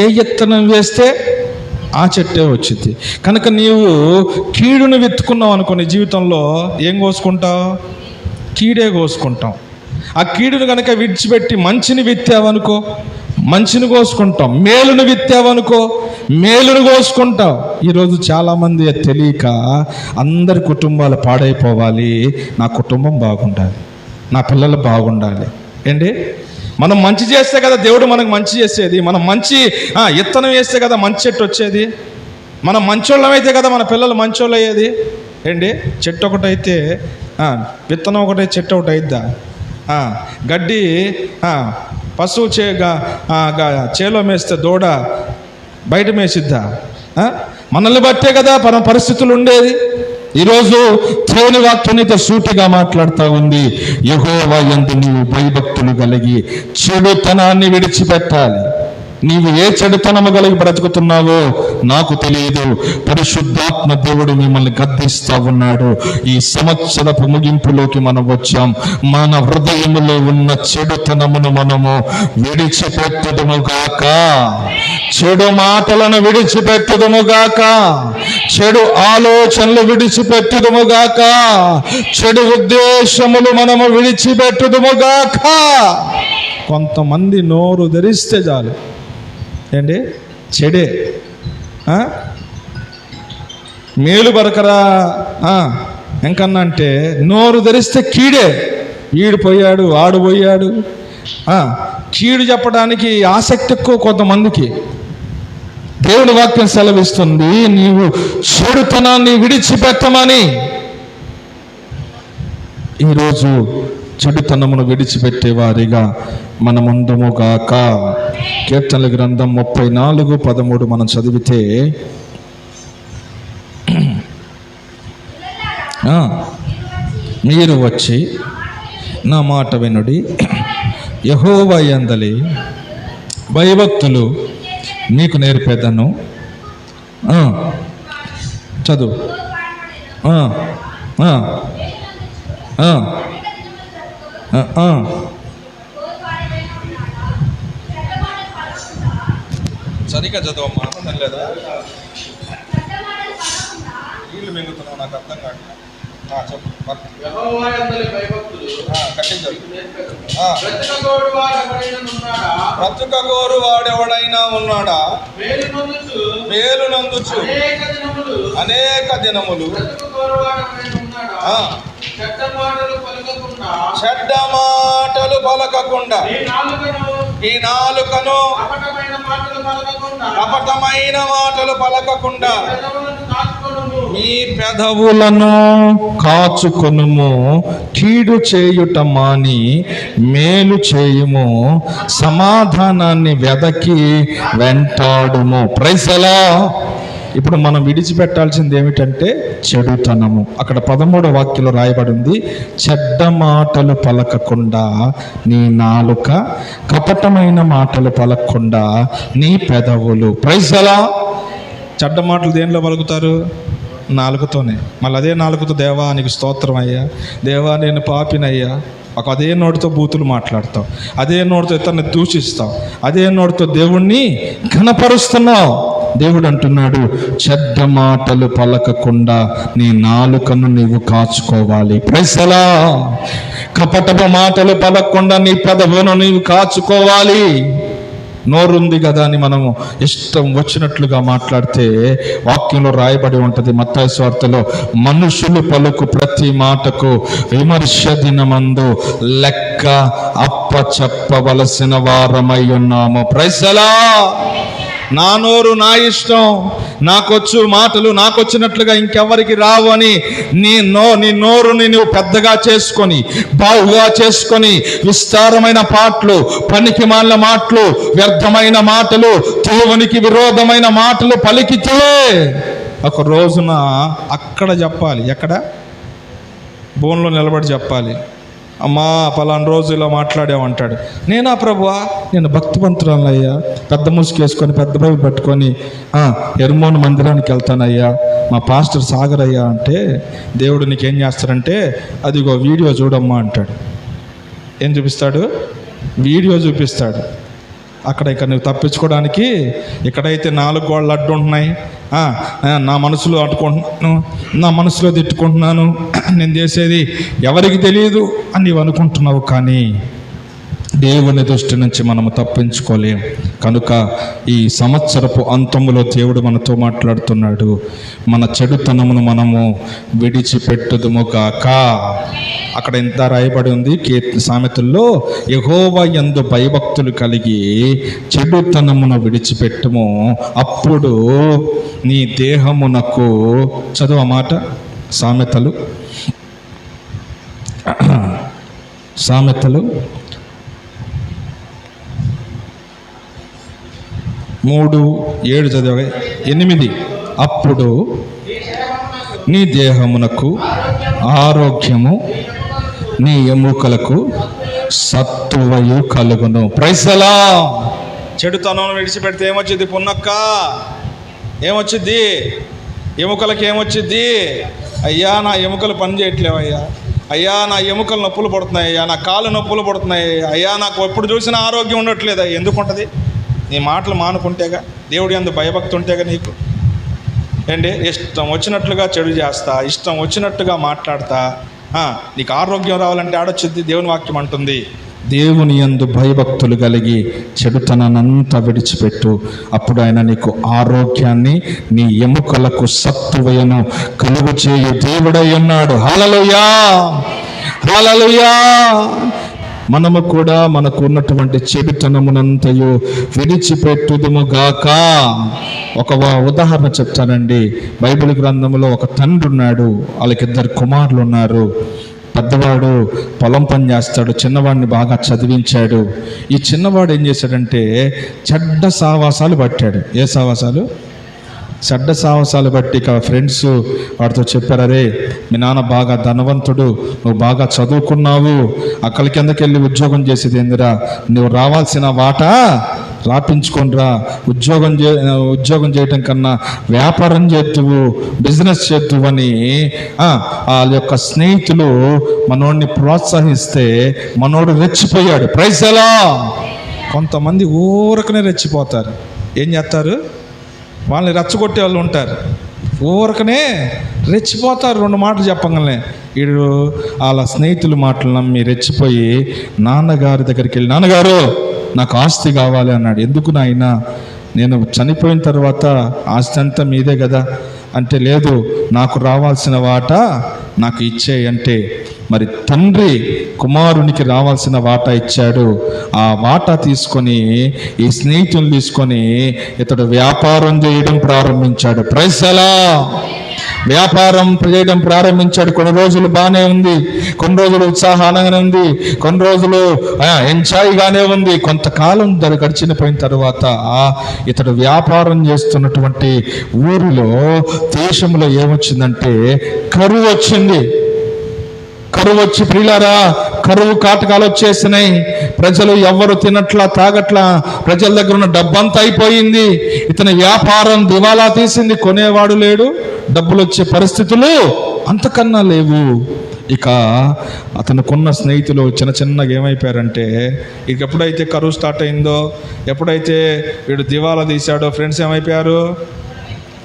ఏ విత్తనం వేస్తే ఆ చెట్టే వచ్చింది. కనుక నీవు కీడును విత్తుకున్నావు అనుకో, నీ జీవితంలో ఏం కోసుకుంటావు? కీడే కోసుకుంటాం. ఆ కీడును కనుక విడిచిపెట్టి మంచిని విత్తావనుకో, మంచిని కోసుకుంటాం. మేలును విత్తావనుకో, మేలును కోసుకుంటావు. ఈరోజు చాలామంది తెలియక అందరి కుటుంబాలు పాడైపోవాలి, నా కుటుంబం బాగుండాలి, నా పిల్లలు బాగుండాలి. ఏంటి? మనం మంచి చేస్తే కదా దేవుడు మనకు మంచి చేసేది. మనం మంచి విత్తనం వేస్తే కదా మంచి చెట్టు వచ్చేది. మనం మంచోళ్ళం అయితే కదా మన పిల్లలు మంచోళ్ళు అయ్యేది. ఏంటి? చెట్టు ఒకటైతే విత్తనం ఒకటే చెట్టు ఒకటి అయిద్దా? గడ్డి పశువు చేలో మేస్తే దూడ బయట మేసిద్దా? మనల్ని బట్టే కదా మన పరిస్థితులు ఉండేది. ఈరోజు దేవుని వాక్యాన్ని సూటిగా మాట్లాడుతూ ఉంది, యెహోవా యందు నీవు భయభక్తులు కలిగి చెడుతనాన్ని విడిచిపెట్టాలి. నీవు ఏ చెడుతనము కలిగి బ్రతుకుతున్నావో నాకు తెలియదు. పరిశుద్ధాత్మ దేవుడు మిమ్మల్ని గద్దిస్తూ ఉన్నాడు. ఈ సంవత్సరపు ముగింపులోకి మనం వచ్చాం. మన హృదయములో ఉన్న చెడుతనమును మనము విడిచిపెట్టుదుముగాక. చెడు మాటలను విడిచిపెట్టుదుముగాక, చెడు ఆలోచనలు విడిచిపెట్టుదుముగాక, చెడు ఉద్దేశములు మనము విడిచిపెట్టుదుముగాక. కొంతమంది నోరు ధరిస్తే చాలు, ఏంటి? చెడే. మేలు బరకరా ఇంకన్నా అంటే నోరు ధరిస్తే కీడే. వీడు పోయాడు, ఆడు పోయాడు. కీడు చెప్పడానికి ఆసక్తి ఎక్కువ కొంతమందికి. దేవుని వాక్యం సెలవిస్తుంది, నీవు చెడుతనాన్ని విడిచిపెట్టమని. ఈరోజు చెడుతనమును విడిచిపెట్టే వారిగా మనముందుము గాక. కీర్తనల గ్రంథం 34:13 మనం చదివితే, మీరు వచ్చి నా మాట వినుడి. యెహోవా యందలి భయభక్తులు మీకు నేర్పేదను. చదువు. సరిగ్గా చదవమ్మా, ఆనందం లేదా? వీళ్ళు మింగుతున్నావు, నాకు అర్థం కాదు. బ్రతుకగోరు వాడెవడైనా ఉన్నాడా? మేలు నందుచు అనేక దినములు చెడ్డ మాటలు పలకకుండా ఈ నాలుకను కపటమైన మాటలు పలకకుండా మీ పెదవులను కాచుకొనుము. కీడు చేయుట మాని మేలు చేయుము. సమాధానాన్ని వెదకి వెంటాడుము. Praise the lord. ఇప్పుడు మనం విడిచిపెట్టాల్సింది ఏమిటంటే చెడుతనము. అక్కడ 13వ వాక్యంలో రాయబడి ఉంది, చెడ్డ మాటలు పలకకుండా నీ నాలుక, కపటమైన మాటలు పలకకుండా నీ పెదవులు. Praise the Lord. చెడ్డ మాటలు దేనిలో పలుకుతారు? నాలుకతోనే. మళ్ళీ అదే నాలుకతో దేవా నీకు స్తోత్రం అయ్యా, దేవా నేను పాపినయ్యా, అదే నోటితో బూతులు మాట్లాడతావు, అదే నోటితో ఇతన్ని దూషిస్తావు, అదే నోటితో దేవుణ్ణి ఘనపరుస్తున్నావు. దేవుడు అంటున్నాడు, చెడ్డ మాటలు పలకకుండా నీ నాలుకను నీవు కాచుకోవాలి. Praise the Lord. కపటపు మాటలు పలకకుండా నీ పెదవును నీవు కాచుకోవాలి. నోరుంది కదా అని మనము ఇష్టం వచ్చినట్లుగా మాట్లాడితే వాక్యంలో రాయబడి ఉంటుంది మత్తయి సువార్తలో, మనుషులు పలుకు ప్రతి మాటకు విమర్శ దినమందు లెక్క అప్పచెప్పవలసిన వారమై ఉన్నాము. Praise the Lord. నా నోరు నా ఇష్టం, నాకొచ్చు మాటలు నాకొచ్చినట్లుగా ఇంకెవరికి రావు అని నీ నోరుని నువ్వు పెద్దగా చేసుకొని, బావుగా చేసుకొని, విస్తారమైన పాటలు, పనికి మాలిన మాటలు, వ్యర్థమైన మాటలు, దేవునికి విరోధమైన మాటలు పలికితే ఒక రోజున అక్కడ చెప్పాలి. ఎక్కడ? బోన్లో నిలబడి చెప్పాలి, అమ్మా పలానా రోజు ఇలా మాట్లాడామంటాడు. నేనా ప్రభువా, నేను భక్తివంతురాలయ్యా, పెద్ద ముసుకేసుకొని పెద్ద బైబిల్ పట్టుకొని ఎర్మోన్ మందిరానికి వెళ్తానయ్యా, మా పాస్టర్ సాగర్ అయ్యా అంటే దేవుడు నీకేం చేస్తాడంటే అదిగో వీడియో చూడమ్మా అంటాడు. ఏం చూపిస్తాడు? వీడియో చూపిస్తాడు. అక్కడ ఇక నువ్వు తప్పించుకోవడానికి ఇక్కడైతే 4 గోడలు అడ్డు ఉంటున్నాయి, నా మనసులో అడ్డుకుంటున్నాను, నా మనసులో తిట్టుకుంటున్నాను, నేను చేసేది ఎవరికి తెలియదు అని నీవు అనుకుంటున్నావు. కానీ దేవుని దృష్టి నుంచి మనము తప్పించుకోలేం. కనుక ఈ సంవత్సరపు అంతములో దేవుడు మనతో మాట్లాడుతున్నాడు, మన చెడుతనమును మనము విడిచిపెట్టుదుము గాక. అక్కడ ఎంత రాయబడి ఉంది సామెతల్లో, యెహోవా యందు భయభక్తులు కలిగి చెడుతనమును విడిచిపెట్టుము, అప్పుడు నీ దేహమునకు. చదువు ఆ మాట. సామెతలు 3:7 చదివా. 8 అప్పుడు నీ దేహమునకు ఆరోగ్యము, నీ ఎముకలకు సత్తువయు కలుగును. Praise the Lord. చెడుతనం విడిచిపెడితే ఏమొచ్చింది? పున్నక్క ఏమొచ్చింది? ఎముకలకి ఏమొచ్చింది? అయ్యా నా ఎముకలు పని చేయట్లేవయ్యా, అయ్యా నా ఎముకలు నొప్పులు పడుతున్నాయి, అయ్యా నా కాళ్ళు నొప్పులు పడుతున్నాయి, అయ్యా నాకు ఎప్పుడు చూసినా ఆరోగ్యం ఉండట్లేదు. ఎందుకు ఉంటుంది? నీ మాటలు మానుకుంటేగా, దేవుడి యందు భయభక్తి ఉంటేగా. నీకు ఏంటి ఇష్టం వచ్చినట్లుగా చెడు చేస్తా, ఇష్టం వచ్చినట్టుగా మాట్లాడతా, నీకు ఆరోగ్యం రావాలంటే ఆడొచ్చింది. దేవుని వాక్యం అంటుంది, దేవుని యందు భయభక్తులు కలిగి చెడుతనాన్నంతా విడిచిపెట్టు, అప్పుడు ఆయన నీకు ఆరోగ్యాన్ని, నీ ఎముకలకు సత్తువయను కలుగు చేయు దేవుడై ఉన్నాడు. హల్లెలూయా, హల్లెలూయా. మనము కూడా మనకు ఉన్నటువంటి చెడుతనమునంతయు విడిచిపెట్టుదుము గాక. ఒక ఉదాహరణ చెప్తానండి. బైబిల్ గ్రంథంలో ఒక తండ్రి ఉన్నాడు, వాళ్ళకి 2 కుమారులు ఉన్నారు. పెద్దవాడు పొలం పని చేస్తాడు, చిన్నవాడిని బాగా చదివించాడు. ఈ చిన్నవాడు ఏం చేశాడంటే చెడ్డ సావాసాలు పట్టాడు. ఏ సావాసాలు? చెడ్డ సాహసాలు బట్టి ఇక ఫ్రెండ్స్ వాడితో చెప్పారు, అరే మీ నాన్న బాగా ధనవంతుడు, నువ్వు బాగా చదువుకున్నావు, అక్కడి కిందకి వెళ్ళి ఉద్యోగం చేసేది ఏందిరా, నువ్వు రావాల్సిన వాటా రాపించుకోనరా, ఉద్యోగం చేయటం కన్నా వ్యాపారం చేద్దువు, బిజినెస్ చేద్దువు అని వాళ్ళ యొక్క స్నేహితులు మనోడిని ప్రోత్సహిస్తే మనోడు రెచ్చిపోయాడు. ప్రైజ్ ఎలా. కొంతమంది ఊరకనే రెచ్చిపోతారు. ఏం చేస్తారు, వాళ్ళని రెచ్చగొట్టే వాళ్ళు ఉంటారు, ఊరకనే రెచ్చిపోతారు. 2 మాటలు చెప్పగానే వీడు వాళ్ళ స్నేహితుల మాటలు నమ్మి రెచ్చిపోయి నాన్నగారి దగ్గరికి వెళ్ళి, నాన్నగారు నాకు ఆస్తి కావాలి అన్నాడు. ఎందుకు నాయనా, నేను చనిపోయిన తర్వాత ఆస్తి అంతా మీదే కదా అంటే, లేదు నాకు రావాల్సిన వాటా నాకు ఇచ్చేయి అంటే, మరి తండ్రి కుమారునికి రావాల్సిన వాటా ఇచ్చాడు. ఆ వాటా తీసుకొని ఈ స్నేహితులు తీసుకొని ఇతడు వ్యాపారం చేయడం ప్రారంభించాడు. ప్రైజ్ అలా. వ్యాపారం చేయడం ప్రారంభించాడు. కొన్ని రోజులు బాగానే ఉంది, కొన్ని రోజులు ఉత్సాహంగానే ఉంది, కొన్ని రోజులు ఎంజాయ్గానే ఉంది. కొంతకాలం గడిచిపోయిన తర్వాత ఇతడు వ్యాపారం చేస్తున్నటువంటి ఊరిలో దేశంలో ఏమొచ్చిందంటే కరువు వచ్చింది. కరువు వచ్చి, ప్రియులారా, కరువు కాటకాలు వచ్చేసినాయి. ప్రజలు ఎవ్వరు తినట్లా తాగట్లా, ప్రజల దగ్గర ఉన్న డబ్బంతా అయిపోయింది. ఇతని వ్యాపారం దివాలా తీసింది, కొనేవాడు లేడు, డబ్బులు వచ్చే పరిస్థితులు అంతకన్నా లేవు. ఇక అతనుకున్న స్నేహితులు చిన్నగా ఏమైపోయారంటే, ఇక ఎప్పుడైతే కరువు స్టార్ట్ అయిందో, ఎప్పుడైతే వీడు దివాలా తీశాడో, ఫ్రెండ్స్ ఏమైపోయారు,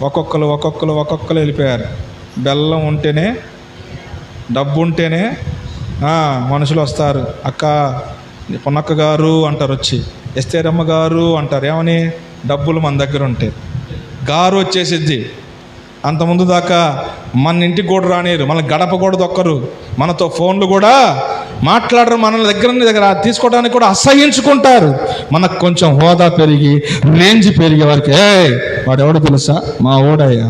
ఒక్కొక్కరు వెళ్ళిపోయారు. బెల్లం ఉంటేనే, డబ్బు ఉంటేనే మనుషులు వస్తారు. అక్క పొన్నక్క గారు అంటారు, వచ్చి ఎస్తేరమ్మ గారు అంటారు. ఏమని, డబ్బులు మన దగ్గర ఉంటాయి. గారు వచ్చేసిద్ది. అంతకుముందు దాకా మన ఇంటికి కూడా రానిరు, మన గడప కూడా దొక్కరు, మనతో ఫోన్లు కూడా మాట్లాడరు, మన దగ్గర తీసుకోవడానికి కూడా అసహించుకుంటారు. మనకు కొంచెం హోదా పెరిగి రేంజ్ పెరిగే వారికి, వాడు ఎవడో తెలుసా, మా ఓడయ్యా,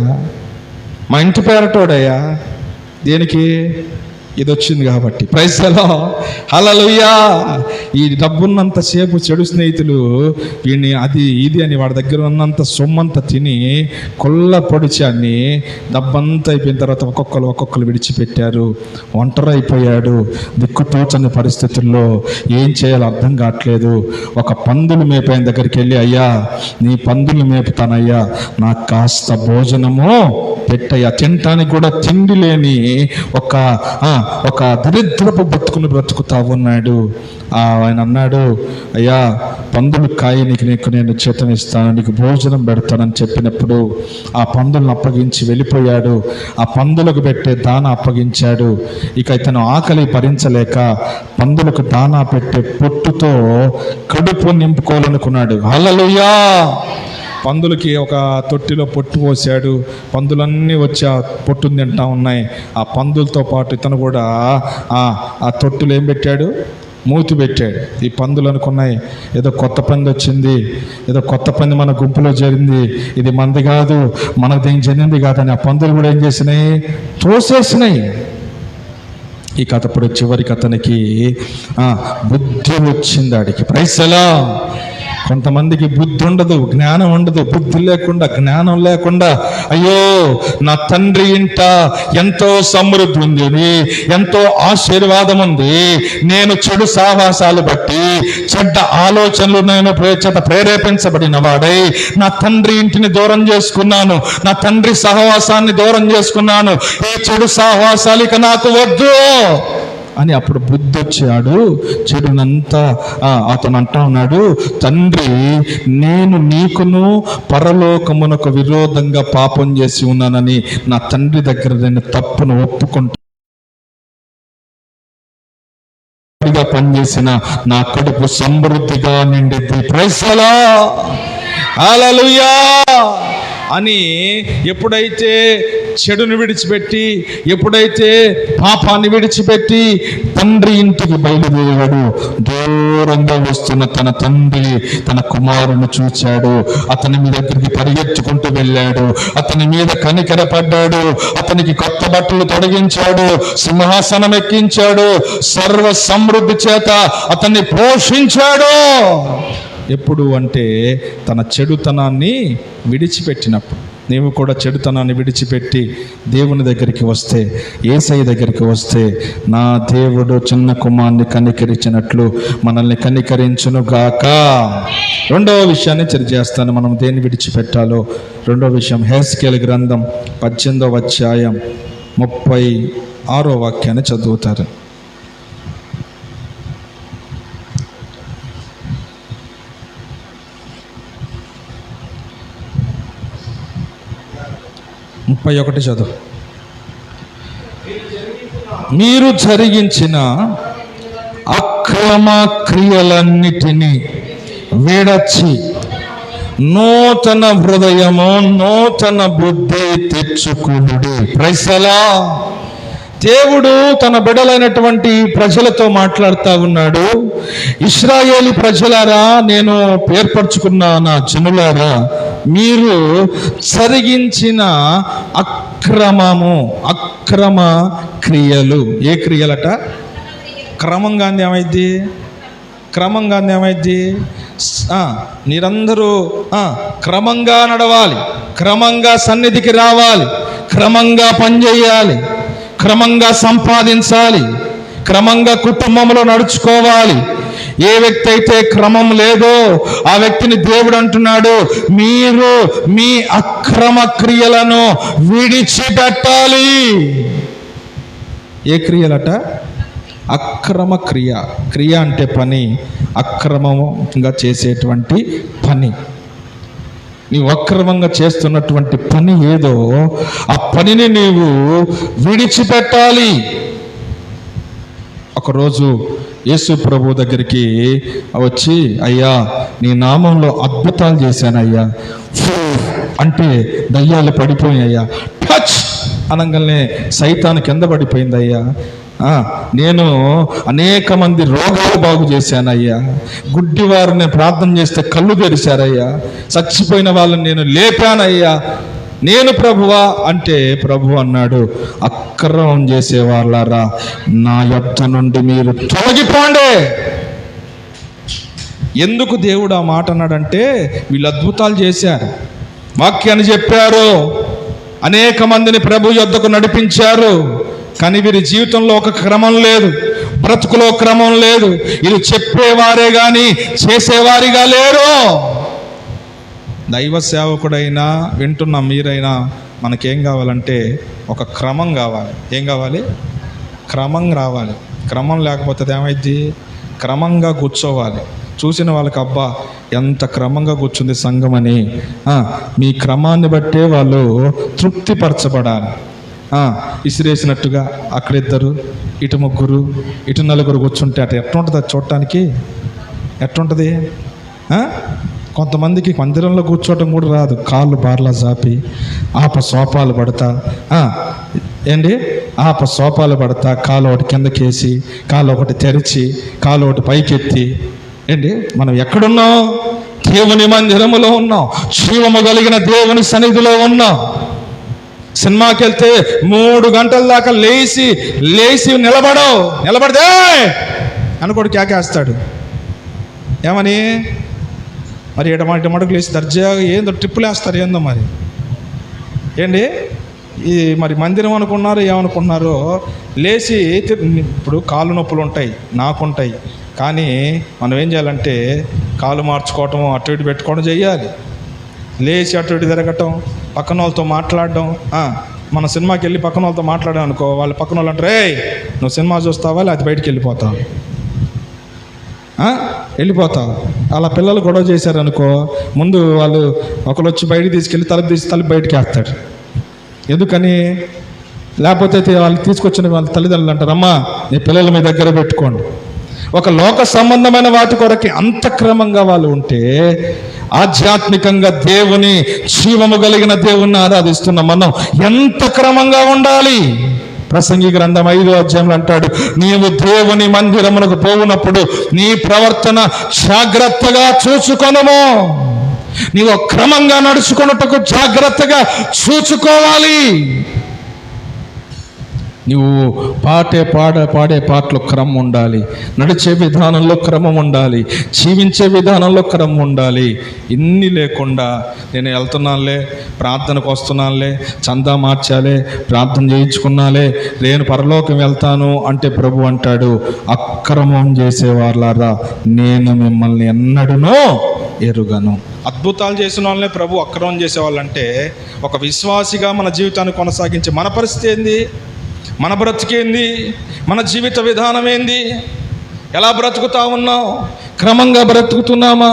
మా ఇంటి పేరటోడయ్యా. దేనికి? ఇది వచ్చింది కాబట్టి. Praise the Lord. హల్లెలూయా. ఈ డబ్బున్నంతసేపు చెడు స్నేహితులు వీడిని అది ఇది అని వాడి దగ్గర ఉన్నంత సొమ్మంతా తిని కొల్ల పొడిచి అని డబ్బంతా అయిపోయిన తర్వాత ఒక్కొక్కరు విడిచిపెట్టారు. ఒంటరి అయిపోయాడు. దిక్కుతోచని పరిస్థితుల్లో ఏం చేయాలో అర్థం కావట్లేదు. ఒక పందులు మేపైన దగ్గరికి వెళ్ళి, అయ్యా నీ పందులు మేపుతానయ్యా, నాకు కాస్త భోజనము పెట్టయ్యా. తినటానికి కూడా తిండి లేని ఒక దరిద్రపు బ్రతుకుతా ఉన్నాడు. ఆయన అన్నాడు, అయ్యా పందులు కాయి నీకు నేను చేతన ఇస్తాను, నీకు భోజనం పెడతానని చెప్పినప్పుడు ఆ పందులను అప్పగించి వెళ్ళిపోయాడు. ఆ పందులకు పెట్టే దానా అప్పగించాడు. ఇక ఇతను ఆకలి భరించలేక పందులకు దానా పెట్టే పొట్టుతో కడుపు నింపుకోవాలనుకున్నాడు. హల్లెలూయా. పందులకి ఒక తొట్టిలో పొట్టు పోసాడు. పందులన్నీ వచ్చి ఆ పొట్టుని తింటా ఉన్నాయి. ఆ పందులతో పాటు ఇతను కూడా ఆ తొట్టిలో ఏం పెట్టాడు, మూతి పెట్టాడు. ఈ పందులు అనుకున్నాయి, ఏదో కొత్త పంది వచ్చింది, ఏదో కొత్త పంది మన గుంపులో చేరింది, ఇది మనది కాదు, మనకు దీనికి చెందింది కాదని ఆ పందులు కూడా ఏం చేసినాయి, తోసేసినాయి. ఈ కథ ఇప్పుడు చివరికి అతనికి బుద్ధి వచ్చింది. ఆడికి ప్రైజ్ ది లార్డ్. కొంతమందికి బుద్ధి ఉండదు, జ్ఞానం ఉండదు. బుద్ధి లేకుండా, జ్ఞానం లేకుండా, అయ్యో నా తండ్రి ఇంట ఎంతో సమృద్ధి ఉంది, ఎంతో ఆశీర్వాదం ఉంది, నేను చెడు సావాసాలు బట్టి చెడ్డ ఆలోచనలు నేను ప్రేరేపించబడిన వాడై నా తండ్రి ఇంటిని దూరం చేసుకున్నాను, నా తండ్రి సహవాసాన్ని దూరం చేసుకున్నాను, ఈ చెడు సహవాసాలు ఇక నాకు వద్దు అని అప్పుడు బుద్ధి వచ్చాడు. చెడునంతా అతను అంటా ఉన్నాడు, తండ్రి నేను నీకును పరలోకమునకు విరోధంగా పాపం చేసి ఉన్నానని నా తండ్రి దగ్గర నేను తప్పును ఒప్పుకుంటా పనిచేసిన నా కడుపు సమృద్ధిగా నిండిద్ది. Praise the Lord. హల్లెలూయా అని ఎప్పుడైతే చెడును విడిచిపెట్టి, ఎప్పుడైతే పాపాన్ని విడిచిపెట్టి తండ్రి ఇంటికి బయలుదేరాడు, దూరంగా వస్తున్న తన తండ్రి తన కుమారుని చూశాడు. అతని మీద దగ్గరికి పరిగెత్తుకుంటూ వెళ్ళాడు, అతని మీద కనికరపడ్డాడు, అతనికి కొత్త బట్టలు తొడిగించాడు, సింహాసనం ఎక్కించాడు, సర్వ సమృద్ధి చేత అతన్ని పోషించాడు. ఎప్పుడు అంటే తన చెడుతనాన్ని విడిచిపెట్టినప్పుడు. నీవు కూడా చెడుతనాన్ని విడిచిపెట్టి దేవుని దగ్గరికి వస్తే, యేసయ్య దగ్గరికి వస్తే, నా దేవుడు చిన్న కుమారుని కనికరించినట్లు మనల్ని కనికరించును గాక. రెండవ విషయాన్ని చేస్తాను, మనం దేన్ని విడిచిపెట్టాలో. రెండవ విషయం హెస్కేలు గ్రంథం 18వ అధ్యాయం 36వ వాక్యాన్ని చదువుతారు. ముప్పై 31 చదువు. మీరు జరిగించిన అక్రమ క్రియలన్నిటినీ విడచి నూతన హృదయము నూతన బుద్ధి తెచ్చుకునుడి. Praise the lord. దేవుడు తన బిడ్డలైనటువంటి ప్రజలతో మాట్లాడుతూ ఉన్నాడు. ఇశ్రాయేలు ప్రజలారా, నేను ఏర్పరచుకున్న నా జనులారా, మీరు జరిగించిన అక్రమ క్రియలు. ఏ క్రియలట? క్రమంగా ఏమైద్ది? మీరందరూ క్రమంగా నడవాలి, క్రమంగా సన్నిధికి రావాలి, క్రమంగా పనిచేయాలి, క్రమంగా సంపాదించాలి, క్రమంగా కుటుంబంలో నడుచుకోవాలి. ఏ వ్యక్తి అయితే క్రమం లేదో ఆ వ్యక్తిని దేవుడు అంటున్నాడు, మీరు మీ అక్రమ క్రియలను విడిచిపెట్టాలి. ఏ క్రియలట? అక్రమ క్రియ అంటే పని, అక్రమంగా చేసేటువంటి పని. నీవు అక్రమంగా చేస్తున్నటువంటి పని ఏదో ఆ పనిని నీవు విడిచిపెట్టాలి. ఒకరోజు యేసు ప్రభు దగ్గరికి వచ్చి, అయ్యా నీ నామంలో అద్భుతాలు చేశానయ్యా అంటే దయ్యాలు పడిపోయాయ్యా, టచ్ అనగానే సైతాను కింద పడిపోయిందయ్యా, నేను అనేక మంది రోగాలు బాగు చేశానయ్యా, గుడ్డి వారిని ప్రార్థన చేస్తే కళ్ళు తెరిచారయ్యా, చచ్చిపోయిన వాళ్ళని నేను లేపానయ్యా, నేను ప్రభువా అంటే ప్రభు అన్నాడు, అక్రమం చేసే వాళ్ళారా, నా యొద్ద నుండి మీరు తొలగిపోండి. ఎందుకు దేవుడు ఆ మాట అన్నాడంటే, వీళ్ళు అద్భుతాలు చేశారు, వాక్యాన్ని చెప్పారు, అనేక మందిని ప్రభు యొద్దకు నడిపించారు, కానీ వీరి జీవితంలో ఒక క్రమం లేదు, బ్రతుకులో క్రమం లేదు. వీరు చెప్పేవారే కానీ చేసేవారిగా లేరు. దైవ సేవకుడైనా వింటున్న మీరైనా మనకేం కావాలంటే ఒక క్రమం కావాలి. ఏం కావాలి? క్రమం రావాలి. క్రమం లేకపోతే ఏమైద్ది? క్రమంగా కూర్చోవాలి. చూసిన వాళ్ళకి అబ్బా ఎంత క్రమంగా కూర్చుంది సంఘం అని, మీ క్రమాన్ని బట్టే వాళ్ళు తృప్తిపరచబడాలి. ఇసిరేసినట్టుగా అక్కడిద్దరు, ఇటు ముగ్గురు, ఇటు నలుగురు కూర్చుంటే అటు ఎట్లుంటుంది? అది చూడటానికి ఎట్లుంటుంది? కొంతమందికి మందిరంలో కూర్చోవటం కూడా రాదు, కాళ్ళు బార్లా చాపి సోపాలు పడతా సోపాలు పడతా, కాలు ఒకటి కిందకేసి, కాలు ఒకటి తెరిచి, కాలు ఒకటి పైకెత్తి. మనం ఎక్కడున్నాం? దేవుని మందిరములో ఉన్నాం, జీవము కలిగిన దేవుని సన్నిధిలో ఉన్నాం. సినిమాకి వెళ్తే 3 గంటల దాకా లేచి నిలబడితే అనుకోడు, కేకేస్తాడు. ఏమని? మరి ఎడమడుగు లేచి దర్జాగా ఏందో ట్రిప్పులు వేస్తారు, ఏందో మరి ఈ మరి మందిరం అనుకున్నారు, ఏమనుకున్నారో లేచి. ఇప్పుడు కాళ్ళు నొప్పులు ఉంటాయి, నాకుంటాయి, కానీ మనం ఏం చేయాలంటే కాళ్ళు మార్చుకోవటం, అటు ఇటు పెట్టుకోవడం చేయాలి. లేచి అటు ఇటు తిరగటం, పక్కన వాళ్ళతో మాట్లాడడం. మన సినిమాకి వెళ్ళి పక్కన వాళ్ళతో మాట్లాడాం అనుకో, వాళ్ళ పక్కన వాళ్ళు అంటారు, రే నువ్వు సినిమా చూస్తావా లేకపోతే బయటికి వెళ్ళిపోతావు? అలా పిల్లలు గొడవ చేశారనుకో, ముందు వాళ్ళు ఒకరు వచ్చి బయటికి తీసుకెళ్ళి తలుపు బయటికి వేస్తాడు. ఎందుకని? లేకపోతే వాళ్ళు తీసుకొచ్చిన వాళ్ళ తల్లిదండ్రులు అంటారు, అమ్మా నీ పిల్లలు మీ దగ్గర పెట్టుకోండి. ఒక లోక సంబంధమైన వాటి కొరకి అంత క్రమంగా వాళ్ళు ఉంటే, ఆధ్యాత్మికంగా దేవుని, జీవము కలిగిన దేవుణ్ణి ఆరాధిస్తున్న మనం ఎంత క్రమంగా ఉండాలి? ప్రసంగి గ్రంథం 5వ అధ్యాయంలో అంటాడు, నీవు దేవుని మందిరమునకు పోవునప్పుడు నీ ప్రవర్తన జాగ్రత్తగా చూచుకొనుము. నీవు క్రమంగా నడుచుకున్నట్టుకు జాగ్రత్తగా చూచుకోవాలి. నువ్వు పాడే పాటలో క్రమం ఉండాలి, నడిచే విధానంలో క్రమం ఉండాలి, జీవించే విధానంలో క్రమం ఉండాలి. ఇన్ని లేకుండా నేను వెళ్తున్నానులే, ప్రార్థనకు వస్తున్నానులే, చందా మార్చాలే, ప్రార్థన చేయించుకున్నాలే, నేను పరలోకం వెళ్తాను అంటే ప్రభు అంటాడు, అక్రమం చేసేవాళ్ళారా నేను మిమ్మల్ని ఎన్నడూనో ఎరుగను. అద్భుతాలు చేసిన వాళ్ళనే ప్రభు అక్రమం చేసేవాళ్ళంటే, ఒక విశ్వాసిగా మన జీవితాన్ని కొనసాగించే మన పరిస్థితి ఏంది, మన బ్రతికేంది, మన జీవిత విధానం ఏంది, ఎలా బ్రతుకుతా ఉన్నాం? క్రమంగా బ్రతుకుతున్నామా?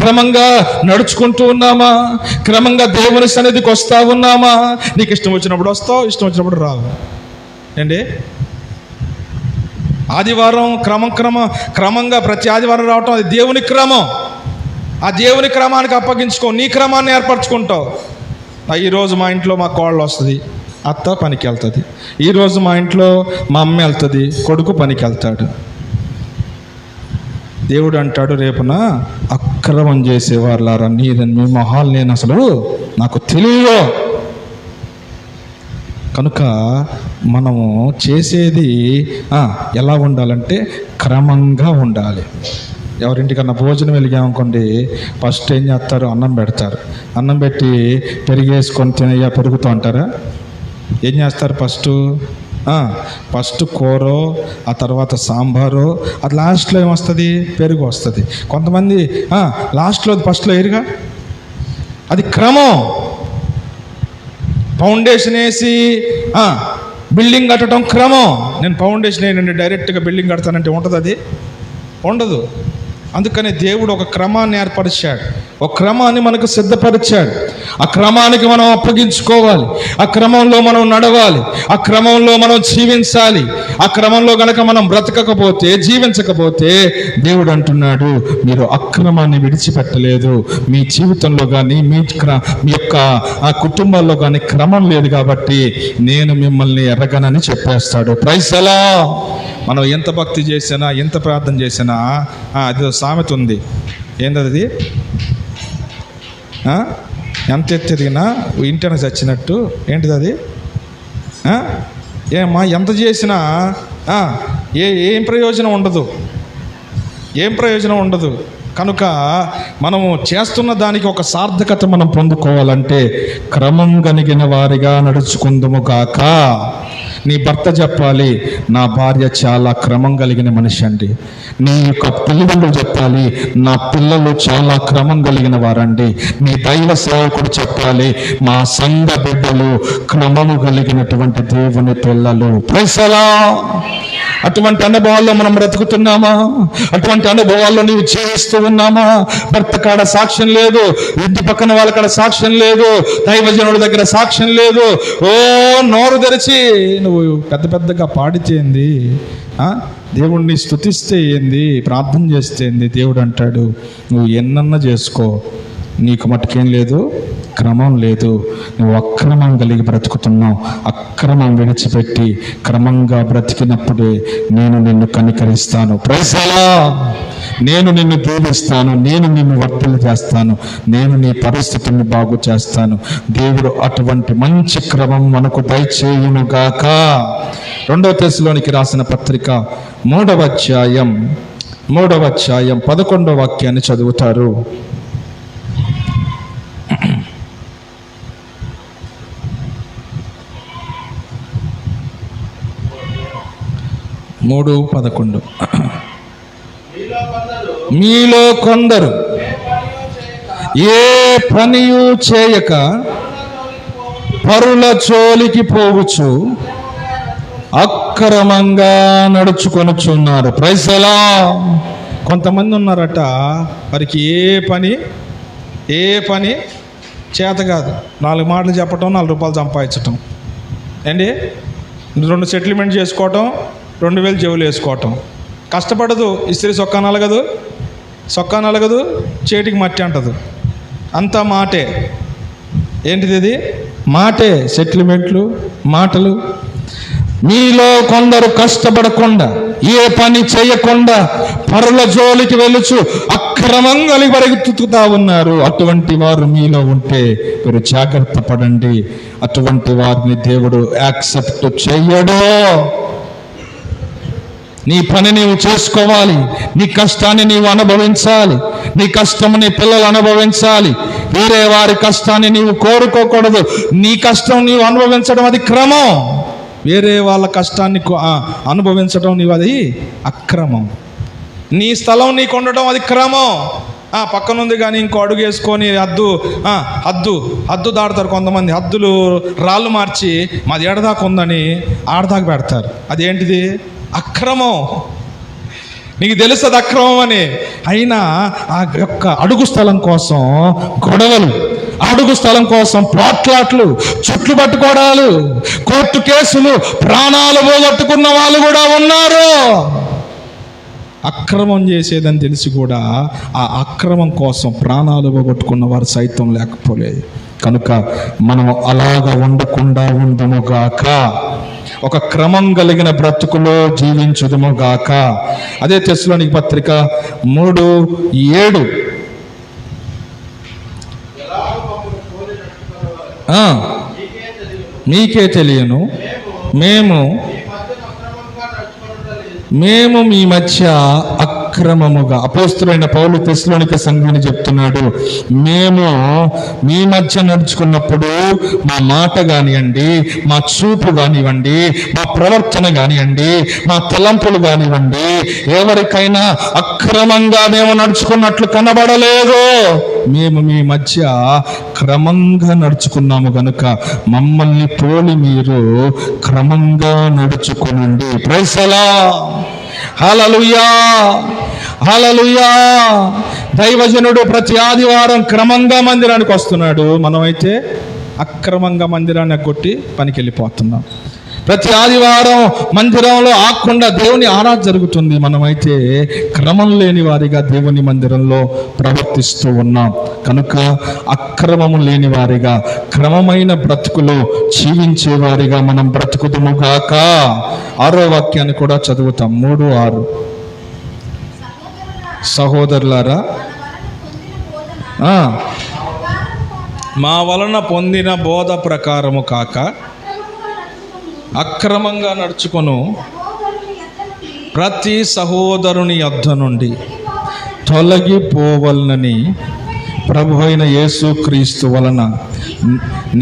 క్రమంగా నడుచుకుంటూ ఉన్నామా? క్రమంగా దేవుని సన్నిధికి వస్తూ ఉన్నామా? నీకు ఇష్టం వచ్చినప్పుడు వస్తావు, ఇష్టం వచ్చినప్పుడు రావు. ఏంటి ఆదివారం క్రమంగా ప్రతి ఆదివారం రావటం అది దేవుని క్రమం. ఆ దేవుని క్రమానికి అప్పగించుకో, నీ క్రమాన్ని ఏర్పరచుకుంటావు. ఈరోజు మా ఇంట్లో మా కోళ్ళు వస్తుంది, అత్త పనికి వెళ్తుంది. ఈరోజు మా ఇంట్లో మా అమ్మ వెళ్తుంది, కొడుకు పనికి వెళ్తాడు. దేవుడు అంటాడు, రేపున అక్రమం చేసేవాళ్ళారా మీ మొహాలు నేను అసలు నాకు తెలియదు. కనుక మనము చేసేది ఎలా ఉండాలంటే క్రమంగా ఉండాలి. ఎవరింటికన్నా భోజనం వెలిగామనుకోండి, ఫస్ట్ ఏం చేస్తారు? అన్నం పెడతారు. అన్నం పెట్టి పెరిగేసుకొని తినయ్యా పెరుగుతూ అంటారా? ఏం చేస్తారు? ఫస్ట్ కూరో, ఆ తర్వాత సాంబారో, అది లాస్ట్లో ఏమొస్తుంది? పెరుగు వస్తుంది. కొంతమంది లాస్ట్లో ఫస్ట్లో ఎరుగా, అది క్రమం. ఫౌండేషన్ వేసి బిల్డింగ్ కట్టడం క్రమం. నేను ఫౌండేషన్ వేయండి డైరెక్ట్గా బిల్డింగ్ కడతానంటే ఉంటుంది? అది ఉండదు. అందుకని దేవుడు ఒక క్రమాన్ని ఏర్పరిచాడు, ఒక క్రమాన్ని మనకు సిద్ధపరిచాడు. ఆ క్రమానికి మనం అప్పగించుకోవాలి, ఆ క్రమంలో మనం నడవాలి, ఆ క్రమంలో మనం జీవించాలి. ఆ క్రమంలో గనక మనం బ్రతకకపోతే, జీవించకపోతే దేవుడు అంటున్నాడు, మీరు అక్రమాన్ని విడిచిపెట్టలేదు. మీ జీవితంలో కానీ మీ యొక్క ఆ కుటుంబాల్లో కానీ క్రమం లేదు కాబట్టి నేను మిమ్మల్ని ఎరగనని చెప్పేస్తాడు. ప్రైజ్ అలా. మనం ఎంత భక్తి చేసినా, ఎంత ప్రార్థన చేసినా, అది సామెత ఉంది. ఏంటది? ఎంత ఎత్తిరిగినా ఇంటనే చచ్చినట్టు. ఏంటిది అది? ఏమ్మా ఎంత చేసినా ఏం ప్రయోజనం ఉండదు, ఏం ప్రయోజనం ఉండదు. కనుక మనము చేస్తున్న దానికి ఒక సార్థకత మనం పొందుకోవాలంటే క్రమం కలిగిన వారిగా నడుచుకుందుము గాక. నీ భర్త చెప్పాలి, నా భార్య చాలా క్రమం కలిగిన మనిషి అండి. నీ యొక్క పిల్లలు చెప్పాలి, నా పిల్లలు చాలా క్రమం కలిగిన వారండి. నీ దైవ సేవకుడు చెప్పాలి, మా సంఘ బిడ్డలు క్రమము కలిగినటువంటి దేవుని పిల్లలు. Praise Lord. అటువంటి అనుభవాల్లో మనం బ్రతుకుతున్నామా? అటువంటి అనుభవాల్లో నీవు జీవిస్తూ ఉన్నామా? భర్త కాడ సాక్ష్యం లేదు, ఇంటి పక్కన వాళ్ళ కాడ సాక్ష్యం లేదు, దైవజనుడి దగ్గర సాక్ష్యం లేదు. నోరు తెరిచి నువ్వు పెద్దగా పాడితే ఏంది? దేవుణ్ణి స్తుతిస్తే ఏంది? ప్రార్థన చేస్తే ఏంది? దేవుడు అంటాడు, నువ్వు ఎన్నన్నా చేసుకో, నీకు మటుకేం లేదు, క్రమం లేదు. నువ్వు అక్రమం కలిగి బ్రతుకుతున్నావు. అక్రమం విడిచిపెట్టి క్రమంగా బ్రతికినప్పుడే నేను నిన్ను కనికరిస్తాను. Praise lord. నేను నిన్ను దీవిస్తాను, నేను నిన్ను వర్ధలు చేస్తాను, నేను నీ పరిస్థితిని బాగు చేస్తాను. దేవుడు అటువంటి మంచి క్రమం మనకు దయచేయును గాక. 2వ తెస్సలోనికి రాసిన పత్రిక 3వ అధ్యాయం 11వ వాక్యాన్ని చదువుతారు. 3:11 మీలో కొందరు ఏ పనియు చేయక పరుల చోలికి పోవచ్చు అక్రమంగా నడుచుకొనుచున్నారు. Praise lord. కొంతమంది ఉన్నారట, వారికి ఏ పని చేత కాదు. 4 మాటలు చెప్పటం, 4 రూపాయలు సంపాదించటం ఏంటి, 2 సెటిల్మెంట్ చేసుకోవటం, 2000 చెవులు వేసుకోవటం. కష్టపడదు, ఇస్త్రీ సొక్కా నలగదు, చేతికి మట్టి అంటదు, అంతా మాటే. ఏంటిది? ఇది మాటే. సెటిల్మెంట్లు, మాటలు. మీలో కొందరు కష్టపడకుండా, ఏ పని చేయకుండా పరుల జోలికి వెళ్ళుచు అక్రమం కలిగి పరిగెత్తుతా ఉన్నారు. అటువంటి వారు మీలో ఉంటే మీరు జాగ్రత్త పడండి. అటువంటి వారిని దేవుడు యాక్సెప్ట్ చెయ్యడు. నీ పని నీవు చేసుకోవాలి, నీ కష్టాన్ని నీవు అనుభవించాలి, నీ కష్టం నీ పిల్లలు అనుభవించాలి. వేరే వారి కష్టాన్ని నీవు కోరుకోకూడదు. నీ కష్టం నీవు అనుభవించడం అది క్రమం. వేరే వాళ్ళ కష్టాన్ని అనుభవించడం నీవు అది అక్రమం. నీ స్థలం నీకు ఉండడం అది క్రమం. పక్కనుంది కానీ ఇంకో అడుగు వేసుకొని హద్దు దాడతారు కొంతమంది. హద్దులు రాళ్ళు మార్చి మాది ఏడదాకా ఉందని ఆడదాకా పెడతారు. అదేంటిది? అక్రమం. నీకు తెలుసు అది అక్రమం అని. అయినా ఆ యొక్క అడుగు స్థలం కోసం గొడవలు, అడుగు స్థలం కోసం పోట్లాట్లు, చుట్లు పట్టుకోవడాలు, కోర్టు కేసులు, ప్రాణాలు పోగొట్టుకున్న వాళ్ళు కూడా ఉన్నారు. అక్రమం చేసేదని తెలిసి కూడా ఆ అక్రమం కోసం ప్రాణాలు పోగొట్టుకున్న వారు సైతం లేకపోలేదు. కనుక మనం అలాగా ఉండకుండా ఉందుముగాక, ఒక క్రమం కలిగిన బ్రతుకులో జీవించుదుముగాక. అదే తెస్సలోనికీ పత్రిక 3:7 మీకే తెలియను మేము మీ మధ్య అక్రమముగా. అపోస్తలుడైన పౌలు తెస్సలోనికీ సంఘాన్ని చెప్తున్నాడు, మేము మీ మధ్య నడుచుకున్నప్పుడు మా మాట కానివ్వండి, మా చూపు కానివ్వండి, మా ప్రవర్తన కానివ్వండి, మా తలంపులు కానివ్వండి, ఎవరికైనా అక్రమంగా మేము నడుచుకున్నట్లు కనబడలేదు. మేము మీ మధ్య క్రమంగా నడుచుకున్నాము గనుక మమ్మల్ని పోలి మీరు క్రమంగా నడుచుకునండి. Praise the Lord. Hallelujah, hallelujah. దైవజనుడు ప్రతి ఆదివారం క్రమంగా మందిరానికి వస్తున్నాడు. మనమైతే అక్రమంగా మందిరాన్ని కొట్టి పనికి వెళ్ళిపోతున్నాం. ప్రతి ఆదివారం మందిరంలో ఆకుండా దేవుని ఆరాధన జరుగుతుంది. మనమైతే క్రమం లేని వారిగా దేవుని మందిరంలో ప్రవర్తిస్తూ ఉన్నాం. కనుక అక్రమము లేని వారిగా, క్రమమైన బ్రతుకులో జీవించే వారిగా మనం బ్రతుకుదుముగాక. 6వ వాక్యాన్ని కూడా చదువుతాం. 3:6. సహోదరులారా, మా వలన పొందిన బోధ ప్రకారము కాక అక్రమంగా నడుచుకొను ప్రతి సహోదరుని యొద్ద నుండి తొలగిపోవలనని ప్రభు అయిన యేసుక్రీస్తు వలన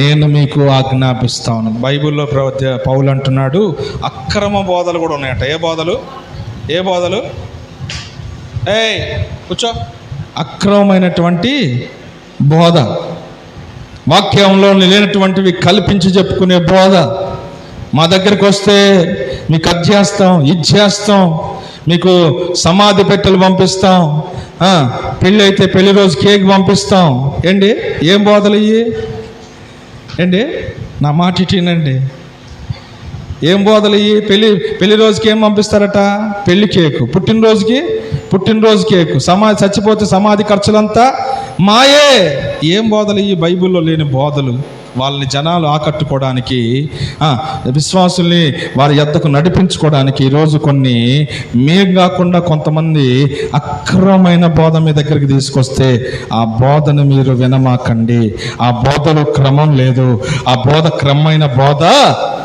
నేను మీకు ఆజ్ఞాపిస్తాను. బైబిల్లో పౌలు అంటున్నాడు, అక్రమ బోధలు కూడా ఉన్నాయట. ఏ బోధలు? కూర్చో. అక్రమమైనటువంటి బోధ, వాక్యంలో లేనటువంటివి కల్పించి చెప్పుకునే బోధ. మా దగ్గరికి వస్తే మీకు అది చేస్తాం, ఇది చేస్తాం, మీకు సమాధి పెట్టెలు పంపిస్తాం, పెళ్ళి అయితే పెళ్లి రోజు కేక్ పంపిస్తాం. ఏంటి? ఏం బోధలు ఇవి? ఏంటి? నా మాట ఇటీనండి. ఏం బోధలు ఇవి? పెళ్లి రోజుకి ఏం పంపిస్తారట? పెళ్లి కేకు. పుట్టినరోజు కేకు. చచ్చిపోతే సమాధి ఖర్చులంతా మాయే. ఏం బోధలు ఇవి? బైబిల్లో లేని బోధలు. వాళ్ళని జనాలు ఆకట్టుకోవడానికి, విశ్వాసుల్ని వారి యొద్దకు నడిపించుకోవడానికి ఈరోజు కొన్ని మేము కాకుండా కొంతమంది అక్రమమైన బోధ మీ దగ్గరికి తీసుకొస్తే ఆ బోధను మీరు వినమాకండి. ఆ బోధలో క్రమం లేదు. ఆ బోధ క్రమమైన బోధ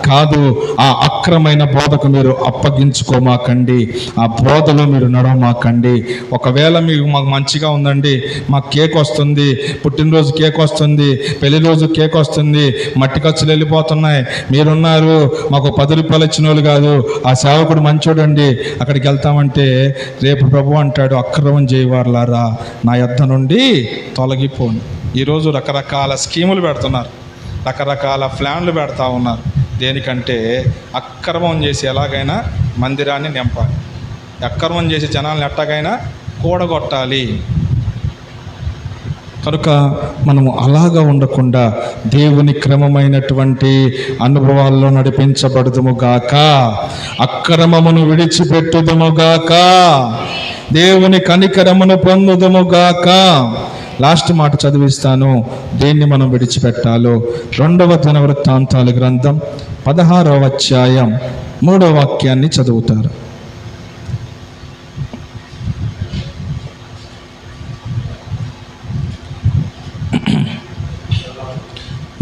కాదు. ఆ అక్రమైన బోధకు మీరు అప్పగించుకోమాకండి. ఆ బోధలో మీరు నడవమాకండి. ఒకవేళ మీకు మాకు మంచిగా ఉందండి, మాకు కేక్ వస్తుంది, పుట్టినరోజు కేక్ వస్తుంది, పెళ్లి రోజు కేక్ వస్తుంది, మట్టి ఖర్చులు వెళ్ళిపోతున్నాయి, మీరున్నారు, మాకు 10 రూపాయలు ఇచ్చిన వాళ్ళు కాదు, ఆ సేవకుడు మంచోడండి, అక్కడికి వెళ్తామంటే రేపు ప్రభు అంటాడు, అక్రమం చేయవారులారా నా యొద్ద నుండి తొలగిపోను. ఈరోజు రకరకాల స్కీములు పెడుతున్నారు, రకరకాల ప్లాన్లు పెడతా ఉన్నారు. దేనికంటే అక్రమం చేసి ఎలాగైనా మందిరాన్ని నింపాలి, అక్రమం చేసి జనాలను ఎట్టగైనా కూడగొట్టాలి. కనుక మనము అలాగా ఉండకుండా దేవుని క్రమమైనటువంటి అనుభవాల్లో నడిపించబడుదుముగాక, అక్రమమును విడిచిపెట్టుదుముగాక, దేవుని కనికరమును పొందుదుముగాక. లాస్ట్ మాట చదివిస్తాను, దేన్ని మనం విడిచిపెట్టాలో. 2వ దినవృత్తాంతాల గ్రంథం 16వ అధ్యాయం 3వ వాక్యాన్ని చదువుతారు.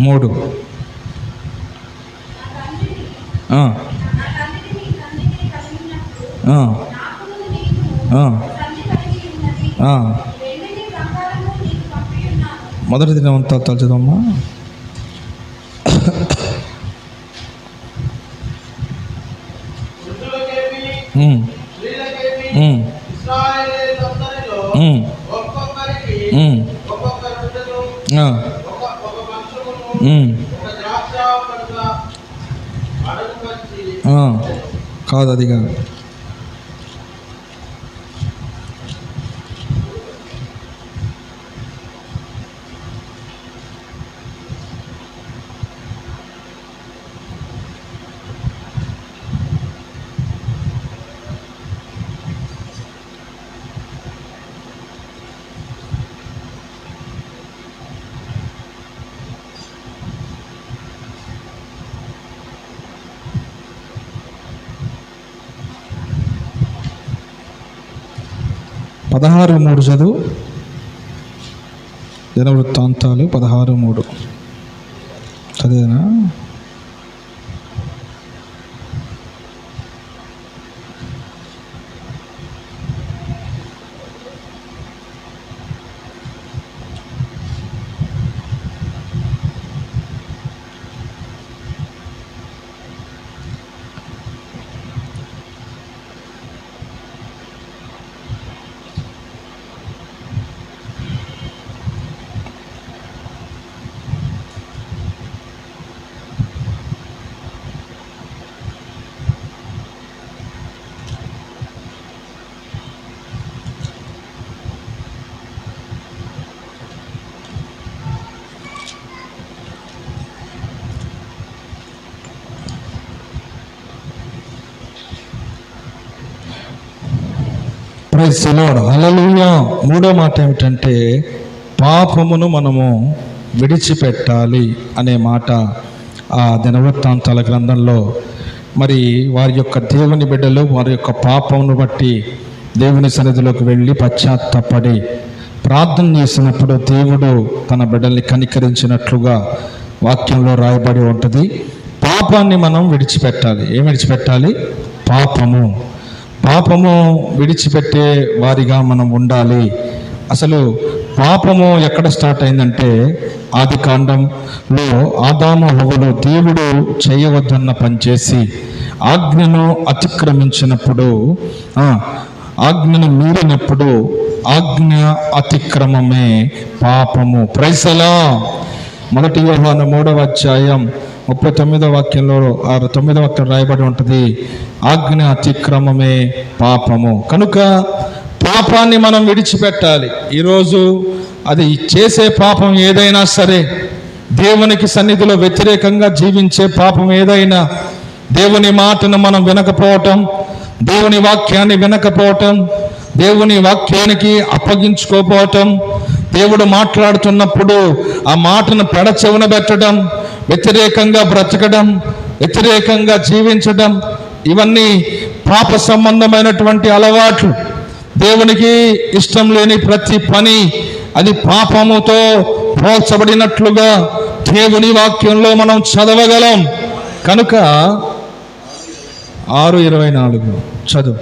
3 మొదటి దినవృత్తాలు తలచదమ్మా. కాదు, అది కాదు. పదహారు 3 చదువు. దినవృత్తాంతాలు 16:3 చదివేనా? Praise the Lord. హల్లెలూయా. 3వ మాట ఏమిటంటే పాపమును మనము విడిచిపెట్టాలి అనే మాట ఆ దినవృత్తాంతాల గ్రంథంలో. మరి వారి యొక్క దేవుని బిడ్డలు వారి యొక్క పాపమును బట్టి దేవుని సన్నిధిలోకి వెళ్ళి పశ్చాత్తాపడి ప్రార్థన చేసినప్పుడు దేవుడు తన బిడ్డల్ని కనికరించినట్లుగా వాక్యంలో రాయబడి ఉంటుంది. పాపాన్ని మనం విడిచిపెట్టాలి. ఏం విడిచిపెట్టాలి? పాపము విడిచిపెట్టే వారిగా మనం ఉండాలి. అసలు పాపము ఎక్కడ స్టార్ట్ అయిందంటే ఆది కాండంలో ఆదాము హవ్వలు దేవుడు చేయవద్దన్న పని చేసి ఆజ్ఞను అతిక్రమించినప్పుడు, ఆజ్ఞను మీరినప్పుడు ఆజ్ఞ అతిక్రమమే పాపము. Praise the lord. 1 యోహాను 3వ అధ్యాయం 39వ వాక్యంలో 9వ వాక్యం రాయబడి ఉంటుంది, ఆజ్ఞ అతిక్రమమే పాపము. కనుక పాపాన్ని మనం విడిచిపెట్టాలి. ఈరోజు అది చేసే పాపం ఏదైనా సరే, దేవునికి సన్నిధిలో వ్యతిరేకంగా జీవించే పాపం ఏదైనా, దేవుని మాటను మనం వినకపోవటం, దేవుని వాక్యాన్ని వినకపోవటం, దేవుని వాక్యానికి అప్పగించుకోపోవటం, దేవుడు మాట్లాడుతున్నప్పుడు ఆ మాటను పెడచెవున పెట్టడం, వ్యతిరేకంగా బ్రతకడం, వ్యతిరేకంగా జీవించడం, ఇవన్నీ పాప సంబంధమైనటువంటి అలవాట్లు. దేవునికి ఇష్టం లేని ప్రతి పని అది పాపముతో పోల్చబడినట్లుగా దేవుని వాక్యంలో మనం చదవగలం. కనుక 6:24 చదువు.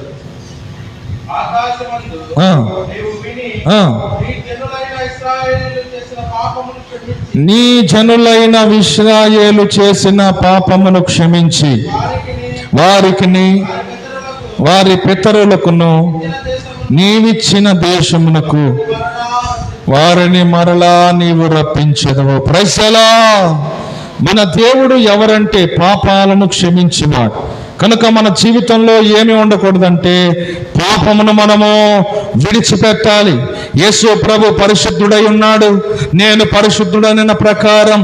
నీ జనులైన ఇశ్రాయేలు చేసిన పాపమును క్షమించి వారికిని వారి పితరులకును నీవిచ్చిన దేశమునకు వారిని మరలా నీవు రప్పించెదవు. Praise the lord. మన దేవుడు ఎవరంటే పాపాలను క్షమించినాడు. కనుక మన జీవితంలో ఏమి ఉండకూడదంటే పాపమును మనము విడిచిపెట్టాలి. యేసు ప్రభు పరిశుద్ధుడై ఉన్నాడు. నేను పరిశుద్ధుడైన ప్రకారం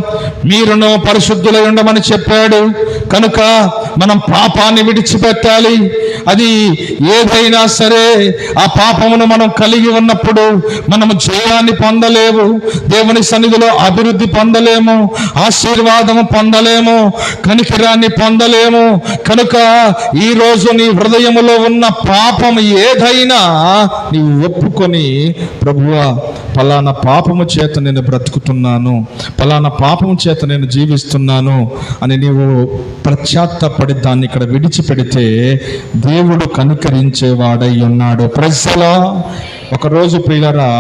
మీరును పరిశుద్ధులై ఉండమని చెప్పాడు. కనుక మనం పాపాన్ని విడిచిపెట్టాలి. అది ఏదైనా సరే ఆ పాపమును మనం కలిగి ఉన్నప్పుడు మనము జయాన్ని పొందలేము, దేవుని సన్నిధిలో అభివృద్ధి పొందలేము, ఆశీర్వాదము పొందలేము, కనికరాన్ని పొందలేము. కనుక ఈ రోజు నీ హృదయములో ఉన్న పాపం ఏదైనా నీవు ఒప్పుకొని, ప్రభువా పలానా పాపము చేత నేను బ్రతుకుతున్నాను, పలానా పాపము చేత నేను జీవిస్తున్నాను అని నీవు పశ్చాత్తాపడి దాన్ని ఇక్కడ విడిచిపెడితే దేవుడు కనికరించేవాడై ఉన్నాడు. ప్రజలా ఒకరోజు ప్రియులారా,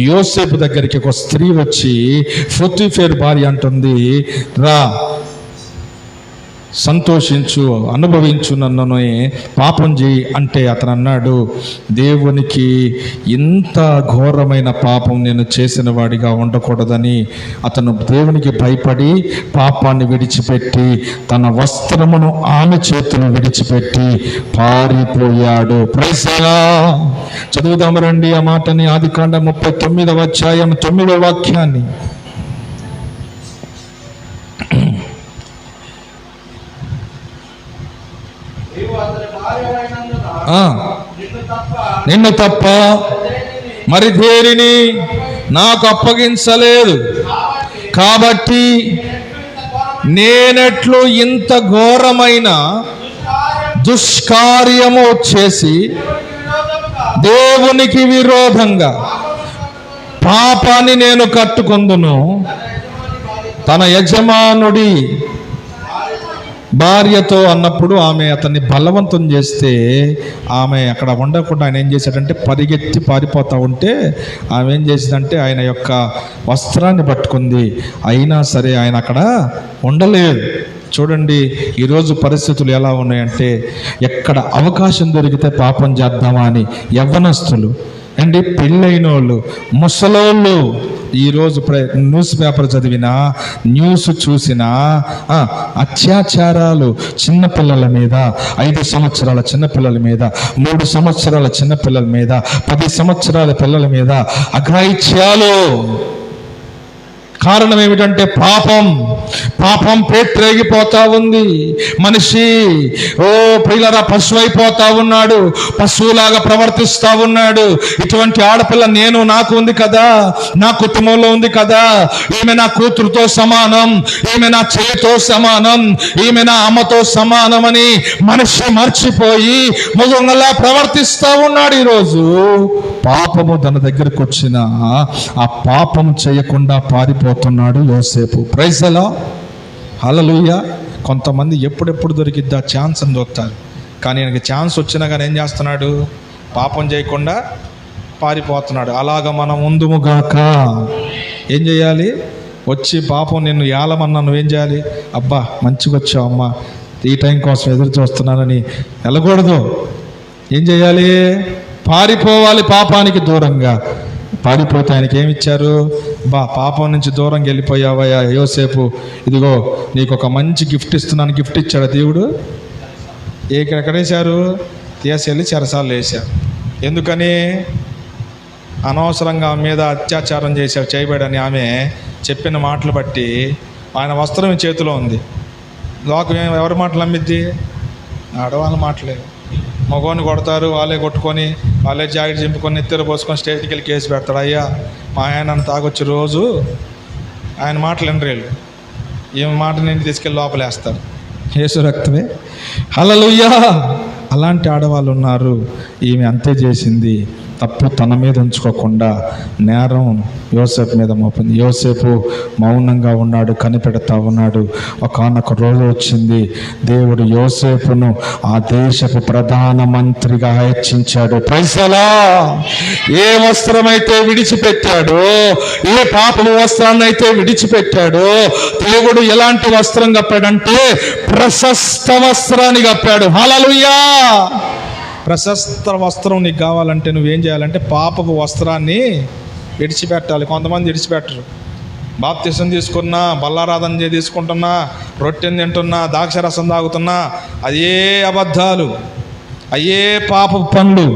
యోసేపు దగ్గరికి ఒక స్త్రీ వచ్చి, పొతీఫేరు భార్య అంటుంది, రా సంతోషించు, అనుభవించు, నన్ను పాపం చేయి అంటే అతను అన్నాడు, దేవునికి ఇంత ఘోరమైన పాపం నేను చేసిన వాడిగా ఉండకూడదని అతను దేవునికి భయపడి పాపాన్ని విడిచిపెట్టి తన వస్త్రమును ఆమె చేతులు విడిచిపెట్టి పారిపోయాడు. Praise the lord. చదువుదాము రండి ఆ మాటని, ఆదికాండం 39వ అధ్యాయం 9వ వాక్యాన్ని. నిన్ను తప్ప మరి దేనిని నాకు అప్పగించలేదు, కాబట్టి నేనెట్లు ఇంత ఘోరమైన దుష్కార్యము చేసి దేవునికి విరోధంగా పాపాన్ని నేను కట్టుకొందును. తన యజమానుడి భార్యతో అన్నప్పుడు ఆమె అతన్ని బలవంతం చేస్తే ఆమె అక్కడ ఉండకుండా ఆయన ఏం చేశాడంటే పరిగెత్తి పారిపోతూ ఉంటే ఆమె ఏం చేసిందంటే ఆయన యొక్క వస్త్రాన్ని పట్టుకుంది. అయినా సరే ఆయన అక్కడ ఉండలేదు. చూడండి ఈరోజు పరిస్థితులు ఎలా ఉన్నాయంటే, ఎక్కడ అవకాశం దొరికితే పాపం చేద్దామా అని యవ్వనస్తులు అండి, పెళ్ళైన వాళ్ళు, ముసలోళ్ళు ఈరోజు న్యూస్ పేపర్ చదివినా, న్యూస్ చూసినా అత్యాచారాలు చిన్నపిల్లల మీద, 5 సంవత్సరాల చిన్నపిల్లల మీద, 3 సంవత్సరాల చిన్నపిల్లల మీద, 10 సంవత్సరాల పిల్లల మీద అఘాయిత్యాలు. కారణం ఏమిటంటే పాపం పేట్రేగిపోతా ఉంది. మనిషి ప్రియులారా పశువు అయిపోతా ఉన్నాడు, పశువులాగా ప్రవర్తిస్తూ ఉన్నాడు. ఇటువంటి ఆడపిల్ల నాకు ఉంది కదా, నా కుటుంబంలో ఉంది కదా, ఈమె నా కూతురుతో సమానం, ఈమె నా చెల్లితో సమానం, ఈమె నా అమ్మతో సమానం అని మనిషి మర్చిపోయి మృగంలా ప్రవర్తిస్తూ ఉన్నాడు. ఈరోజు పాపము తన దగ్గరకు వచ్చిన ఆ పాపం చేయకుండా పారిపోతున్నాడు యోసేపు. Praise the Lord. హల్లెలూయా. కొంతమంది ఎప్పుడెప్పుడు దొరికిద్దా ఛాన్స్ అని దొరుకుతారు, కానీ ఆయనకి ఛాన్స్ వచ్చినా కానీ ఏం చేస్తున్నాడు? పాపం చేయకుండా పారిపోతున్నాడు. అలాగ మనం ఉందుముగాక. ఏం చేయాలి? వచ్చి పాపం నిన్ను ఏలమన్నా నువ్వేం చేయాలి? అబ్బా మంచిగా వచ్చావు అమ్మా, ఈ టైం కోసం ఎదురు చూస్తున్నానని వెళ్ళకూడదు. ఏం చేయాలి? పారిపోవాలి పాపానికి దూరంగా. పారిపోతే ఆయనకి ఏమి ఇచ్చారు? పాపం నుంచి దూరంగా వెళ్ళిపోయావయ్యా యోసేపు, ఇదిగో నీకు ఒక మంచి గిఫ్ట్ ఇస్తున్నాను. గిఫ్ట్ ఇచ్చాడు దేవుడు. ఎక్కడేశారు? తీసుకెళ్ళి చెరసాలు వేశారు. ఎందుకని? అనవసరంగా ఆమె మీద అత్యాచారం చేయబడని ఆమె చెప్పిన మాటలు బట్టి ఆయన వస్త్రం చేతిలో ఉంది. లోకం ఎవరి మాటలు నమ్మిద్ది? ఆడవాళ్ళ మాటలే. మగవాన్ని కొడతారు, వాళ్ళే కొట్టుకొని, వాళ్ళే జాకెట్ చింపుకొని ఎత్తిర పోసుకొని స్టేట్కి వెళ్ళి కేసు పెడతాడు. అయ్యా మా ఆయన తాగొచ్చి రోజు ఆయన మాటలు ఎండ్రేళ్ళు, ఈమె మాట నేను తీసుకెళ్ళి లోపలేస్తారు. యేసు రక్తమే. హల్లెలూయా. అలాంటి ఆడవాళ్ళు ఉన్నారు. ఈమె అంతే చేసింది. తప్పు తన మీద ఉంచుకోకుండా నేరం యోసేపు మీద మోపింది. యోసేపు మౌనంగా ఉన్నాడు, కనిపెడతా ఉన్నాడు. ఒకానొక రోజు వచ్చింది, దేవుడు యోసేపును ఆ దేశపు ప్రధానమంత్రిగా హెచ్చించాడు. Praise the Lord. ఏ వస్త్రమైతే విడిచిపెట్టాడో, ఏ పాపము వస్త్రాన్ని అయితే విడిచిపెట్టాడో, దేవుడు ఎలాంటి వస్త్రం కప్పాడంటే ప్రశస్త వస్త్రాన్ని కప్పాడు. హల్లెలూయా. ప్రశస్త వస్త్రం నీకు కావాలంటే నువ్వేం చేయాలంటే పాపపు వస్త్రాన్ని విడిచిపెట్టాలి. కొంతమంది విడిచిపెట్టరు. బాప్తిసం తీసుకున్నా, బల్లారాధన తీసుకుంటున్నా, రొట్టెని తింటున్నా, ద్రాక్షరసం తాగుతున్నా, అయ్యే అబద్ధాలు, అయ్యే పాపపు పనులు,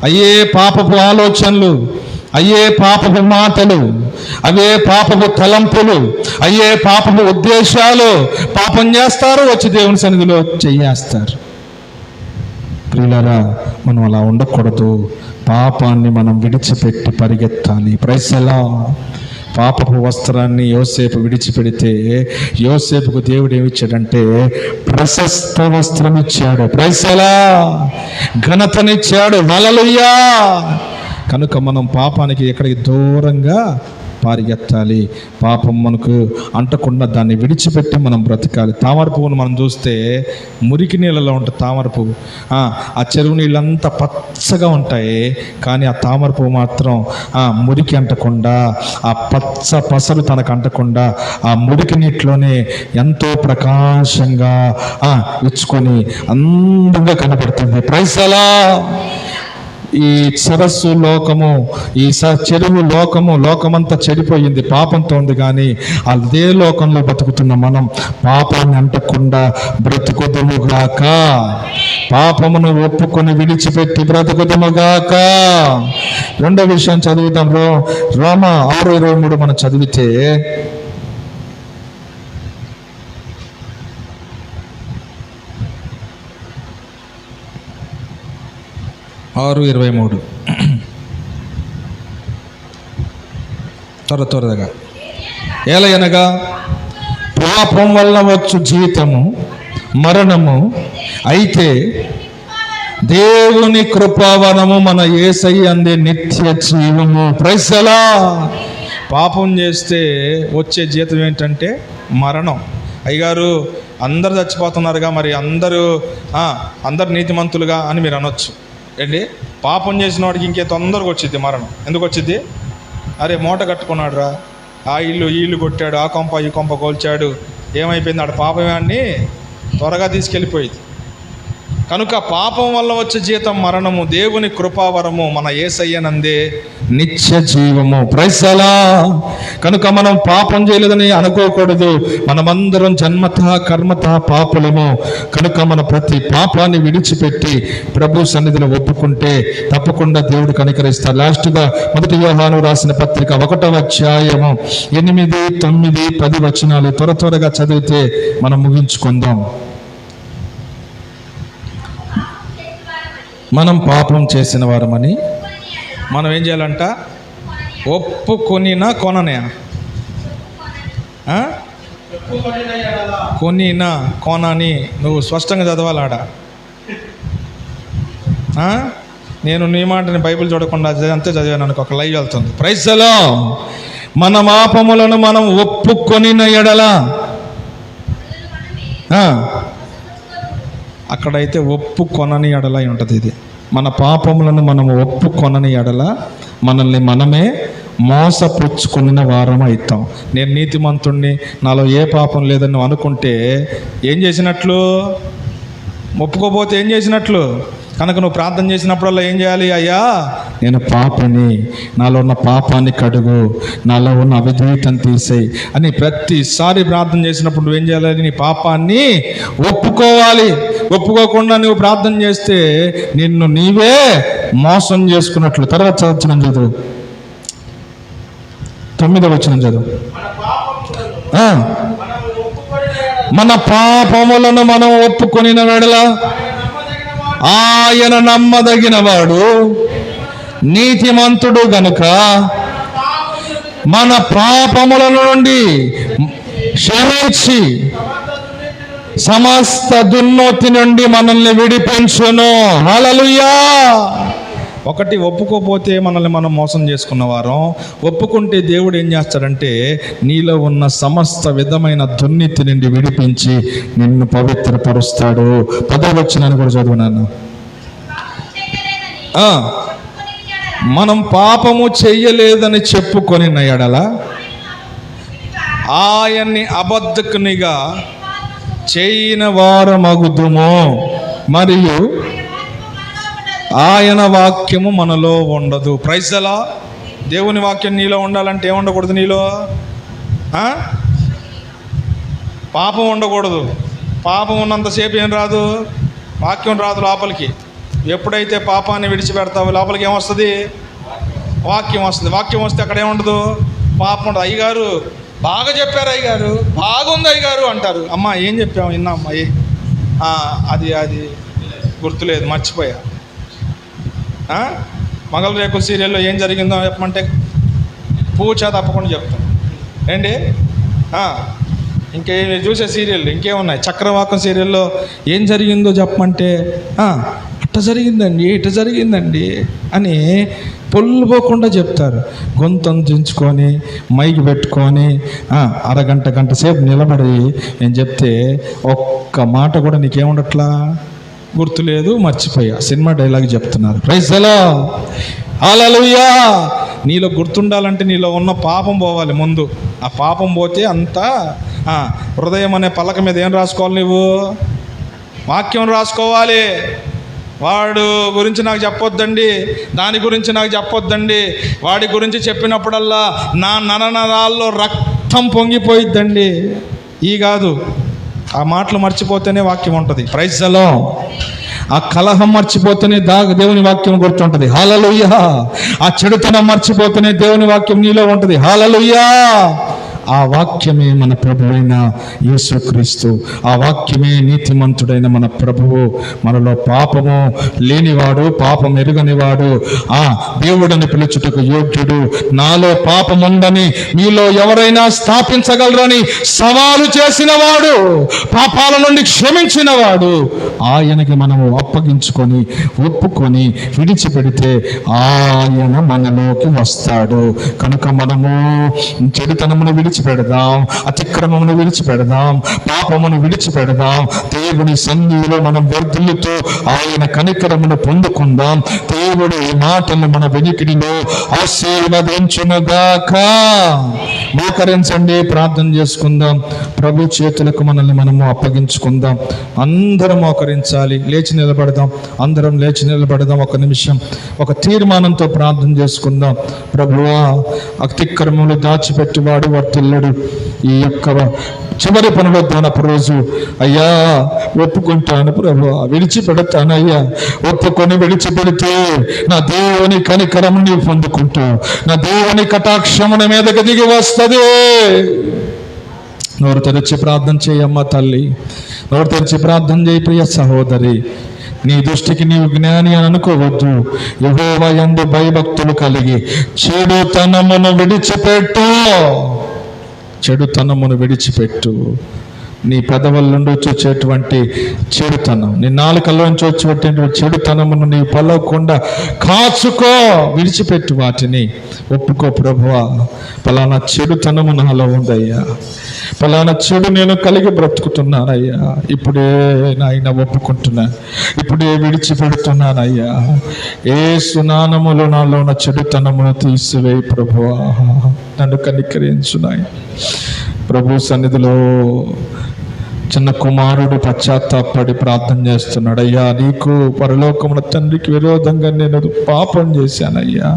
అయ్యే పాపపు ఆలోచనలు, అయ్యే పాపపు మాటలు, అవే పాపపు తలంపులు, అయ్యే పాపపు ఉద్దేశాలు. పాపం చేస్తారు, వచ్చి దేవుని సన్నిధిలో చేయేస్తారు. ప్రియులారా, మనం అలా ఉండకూడదు. పాపాన్ని మనం విడిచిపెట్టి పరిగెత్తాలి. Praise the Lord. పాపపు వస్త్రాన్ని యోసేపు విడిచిపెడితే యోసేపుకు దేవుడు ఏమిచ్చాడంటే ప్రశస్త వస్త్రం ఇచ్చాడు. ప్రైసలా ఘనతనిచ్చాడు. హల్లెలూయా. కనుక మనం పాపానికి ఎక్కడికి దూరంగా పారిగెత్తాలి. పాపం మనకు అంటకుండా దాన్ని విడిచిపెట్టి మనం బ్రతకాలి. తామర పువ్వును మనం చూస్తే మురికి నీళ్ళలో ఉంటుంది తామర పువ్వు. ఆ చెరువు నీళ్ళంతా పచ్చగా ఉంటాయి, కానీ ఆ తామర పువ్వు మాత్రం మురికి అంటకుండా, ఆ పచ్చ పసరు తనకు అంటకుండా ఆ మురికి నీటిలోనే ఎంతో ప్రకాశంగా ఇచ్చుకొని అందంగా కనపడుతుంది. ప్రైజ్ అలా. ఈ సరస్సు లోకము, ఈ చెరువు లోకమంతా చెడిపోయింది, పాపంతో ఉంది. కానీ అదే లోకంలో బతుకుతున్న మనం పాపాన్ని అంటకుండా బ్రతుకుదుముగాక, పాపమును ఒప్పుకొని విడిచిపెట్టి బ్రతుకుదుముగాక. రెండో విషయం చదువుతాం. రోమ 6:23 మనం చదివితే, త్వరగా. ఏలయనగా పాపం వల్ల వచ్చు జీవితము మరణము, అయితే దేవుని కృపావరము మన యేసయ్య అందే నిత్య జీవము. ప్రైజ్ అలా. పాపం చేస్తే వచ్చే జీతం ఏంటంటే మరణం. అయ్యగారు అందరు చచ్చిపోతున్నారుగా, మరి అందరూ నీతిమంతులుగా అని మీరు అనొచ్చు. ఏంటి, పాపం చేసిన వాడికి ఇంకే తొందరగా వచ్చింది మరణం. ఎందుకు వచ్చింది? అరే మూట కట్టుకున్నాడు రా, ఆ ఇల్లు కొట్టాడు, ఆ కొంప ఈ కొంప కోల్చాడు, ఏమైపోయింది ఆడ పాపమే అని త్వరగా తీసుకెళ్ళిపోయింది. కనుక పాపం వల్ల వచ్చే జీతం మరణము, దేవుని కృపావరము మన యేసయ్యనందే నిత్య జీవము. ప్రైజ్ అలా. కనుక మనం పాపం చేయలేదని అనుకోకూడదు. మనమందరం జన్మతః కర్మతః పాపులము. కనుక మన ప్రతి పాపాన్ని విడిచిపెట్టి ప్రభు సన్నిధిలో ఒప్పుకుంటే తప్పకుండా దేవుడు కనికరిస్తాడు. లాస్ట్గా 1 యోహాను రాసిన పత్రిక 1వ అధ్యాయము 8, 9, 10 వచనాలు త్వరగా చదివితే మనం ముగించుకుందాం. మనం పాపం చేసిన వారమని మనం ఏం చేయాలంట? ఒప్పుకొనినా కొనని నువ్వు స్పష్టంగా చదవాలాడ. నేను నీ మాటని బైబిల్ చూడకుండా అంతే చదివాను అనుకో, ఒక లైవ్ వెళ్తుంది. ప్రైజ్ అలా. మన పాపములను మనం ఒప్పుకొనిన ఎడల, అక్కడైతే ఒప్పుకొనని ఎడల ఉంటుంది. ఇది మన పాపములను మనం ఒప్పుకొనని ఎడల మనల్ని మనమే మోసపుచ్చుకున్న వారం అవుతాం. నేను నీతిమంతుణ్ణి, నాలో ఏ పాపం లేదని నువ్వు అనుకుంటే ఏం చేసినట్లు? ఒప్పుకోపోతే ఏం చేసినట్లు? కనుక నువ్వు ప్రార్థన చేసినప్పుడల్లా ఏం చేయాలి? అయ్యా నేను పాపిని, నాలో ఉన్న పాపాన్ని కడుగు, నాలో ఉన్న అవిధేయతను తీసేయి అని ప్రతిసారి ప్రార్థన చేసినప్పుడు నువ్వేం చేయాలి? నీ పాపాన్ని ఒప్పుకోవాలి. ఒప్పుకోకుండా నువ్వు ప్రార్థన చేస్తే నిన్ను నీవే మోసం చేసుకున్నట్లు. తర్వాత చదువుతున్నాం, చదువు 9వ వచనం చదువు. మన పాపములను మనం ఒప్పుకొనిన వెడల ఆయన నమ్మదగిన వాడు, నీతిమంతుడు గనుక మన పాపముల నుండి క్షమించి సమస్త దుర్నీతి నుండి మనల్ని విడిపించును. హల్లెలూయా. ఒకటి, ఒప్పుకోపోతే మనల్ని మనం మోసం చేసుకున్న వారం. ఒప్పుకుంటే దేవుడు ఏం చేస్తాడంటే నీలో ఉన్న సమస్త విధమైన దుర్నీతి నుండి విడిపించి నిన్ను పవిత్రపరుస్తాడు. 10వ వచనాన్ని కూడా చదువునాను. మనం పాపము చెయ్యలేదని చెప్పుకొని ఎడల ఆయన్ని అబద్ధకునిగా చేయని వారమగుదుము, మరియు ఆయన వాక్యము మనలో ఉండదు. ప్రైజ్ అలా. దేవుని వాక్యం నీలో ఉండాలంటే ఏముండకూడదు? నీలో పాపం ఉండకూడదు. పాపం ఉన్నంతసేపు ఏం రాదు? వాక్యం రాదు లోపలికి. ఎప్పుడైతే పాపాన్ని విడిచిపెడతావో లోపలికి ఏమొస్తుంది? వాక్యం వస్తుంది. వాక్యం వస్తే అక్కడ ఏముండదు? పాపం ఉండదు. అయ్యగారు బాగా చెప్పారు, అయ్యగారు బాగుంది అయ్యగారు అంటారు. అమ్మ ఏం చెప్పాము? విన్నా అమ్మాయి, అది గుర్తులేదు, మర్చిపోయా. మంగళ రేకుల సీరియల్లో ఏం జరిగిందో చెప్పమంటే పూచా తప్పకుండా చెప్తాను. ఏంటి ఇంకేమి చూసే సీరియల్ ఇంకేమున్నాయి? చక్రవాకం సీరియల్లో ఏం జరిగిందో చెప్పమంటే అట్ట జరిగిందండి ఇట్ట జరిగిందండి అని పొల్లుపోకుండా చెప్తారు. గొంతం దించుకొని మైకి పెట్టుకొని గంట సేపు నిలబడి నేను చెప్తే ఒక్క మాట కూడా నీకేముండట్లా, గుర్తులేదు, మర్చిపోయా. సినిమా డైలాగ్ చెప్తున్నారు. ప్రైజ్ ది లార్డ్, హల్లెలూయా. నీలో గుర్తుండాలంటే నీలో ఉన్న పాపం పోవాలి ముందు. ఆ పాపం పోతే అంతా హృదయం అనే పలక మీద ఏం రాసుకోవాలి? నువ్వు వాక్యం రాసుకోవాలి. వాడు గురించి నాకు చెప్పొద్దండి, దాని గురించి నాకు చెప్పొద్దండి, వాడి గురించి చెప్పినప్పుడల్లా నా నరనరాల్లో రక్తం పొంగిపోయిద్దండి. కాదు, ఆ మాటలు మర్చిపోతేనే వాక్యం ఉంటుంది. Praise the Lord. ఆ కలహం మర్చిపోతేనే దేవుని వాక్యం గుర్తుంటుంది. హల్లెలూయా. ఆ చెడుతనం మర్చిపోతేనే దేవుని వాక్యం నీలో ఉంటుంది. హల్లెలూయా. ఆ వాక్యమే మన ప్రభువైన యేసుక్రీస్తు. ఆ వాక్యమే నీతిమంతుడైన మన ప్రభువు. మనలో పాపము లేనివాడు, పాపం ఎరుగనివాడు, ఆ దేవుడని పిలుచుటకు యోగ్యుడు. నాలో పాపముందని మీలో ఎవరైనా స్థాపించగలరని సవాలు చేసిన వాడు, పాపాల నుండి క్షమించిన వాడు, ఆయనకి మనము అప్పగించుకొని ఒప్పుకొని విడిచిపెడితే ఆయన మనలోకి వస్తాడు. కనుక మనము చెడుతనమును విడిచిపెడదాం, అతిక్రమమును విడిచిపెడదాం, పాపమును విడిచిపెడదాం. దేవుని సన్నిధిలో మనం వర్ధిల్లుతూ ఆయన కనికరమును పొందుకుందాం. దేవుడు ఈ మాటలు మన వెనికిడిలో ఆశీర్వదించునుగాక. మోకరించండి, ప్రార్థన చేసుకుందాం. ప్రభు చేతులకు మనల్ని మనము అప్పగించుకుందాం. అందరం మోకరించాలి. లేచి నిలబడదాం. అందరం లేచి నిలబడదాం. ఒక నిమిషం ఒక తీర్మానంతో ప్రార్థన చేసుకుందాం. ప్రభువా, అతిక్రమములు దాచిపెట్టివాడు వర్తిల్లడు. ఈ యొక్క చివరి పునరుద్ధానపు రోజు అయ్యా ఒప్పుకుంటాను ప్రభువా, విడిచిపెడతాను అయ్యా. ఒప్పుకొని విడిచిపెడితే నా దేవుని కనికరము నీవు పొందుకుంటూ, నా దేవుని కటాక్షమున మీదకి దిగి వస్తుంది. నోరు తెరిచి ప్రార్థన చేయమ్మ తల్లి, నోరు తెరిచి ప్రార్థన చేయి ప్రియ సహోదరి. నీ దృష్టికి నీవు జ్ఞాని అని అనుకోవద్దు. యెహోవా యందు భయభక్తులు కలిగి చెడుతనమును విడిచిపెట్టు. చెడుతనమును విడిచిపెట్టు. నీ పెదవుల నుండి వచ్చేటువంటి చెడుతనం, నీ నాలుకల్లోంచి వచ్చేటువంటి చెడుతనమును నీ పలవకుండా కాచుకో. విడిచిపెట్టు వాటిని. ఒప్పుకో, ప్రభువా పలానా చెడుతనము నాలో ఉందయ్యా, పలానా చెడు నేను కలిగి బ్రతుకుతున్నానయ్యా, ఇప్పుడే నాయన ఒప్పుకుంటున్నాను, ఇప్పుడే విడిచిపెడుతున్నానయ్యా. యేసు నామములో నాలో ఉన్న చెడుతనమును తీసివేయి ప్రభువా, నన్ను కనికరించు నాయన. ప్రభు సన్నిధిలో చిన్న కుమారుడు పశ్చాత్తాపడి ప్రార్థన చేస్తున్నాడు. అయ్యా, నీకు పరలోకమున తండ్రికి విరోధంగా నేను పాపం చేశానయ్యా.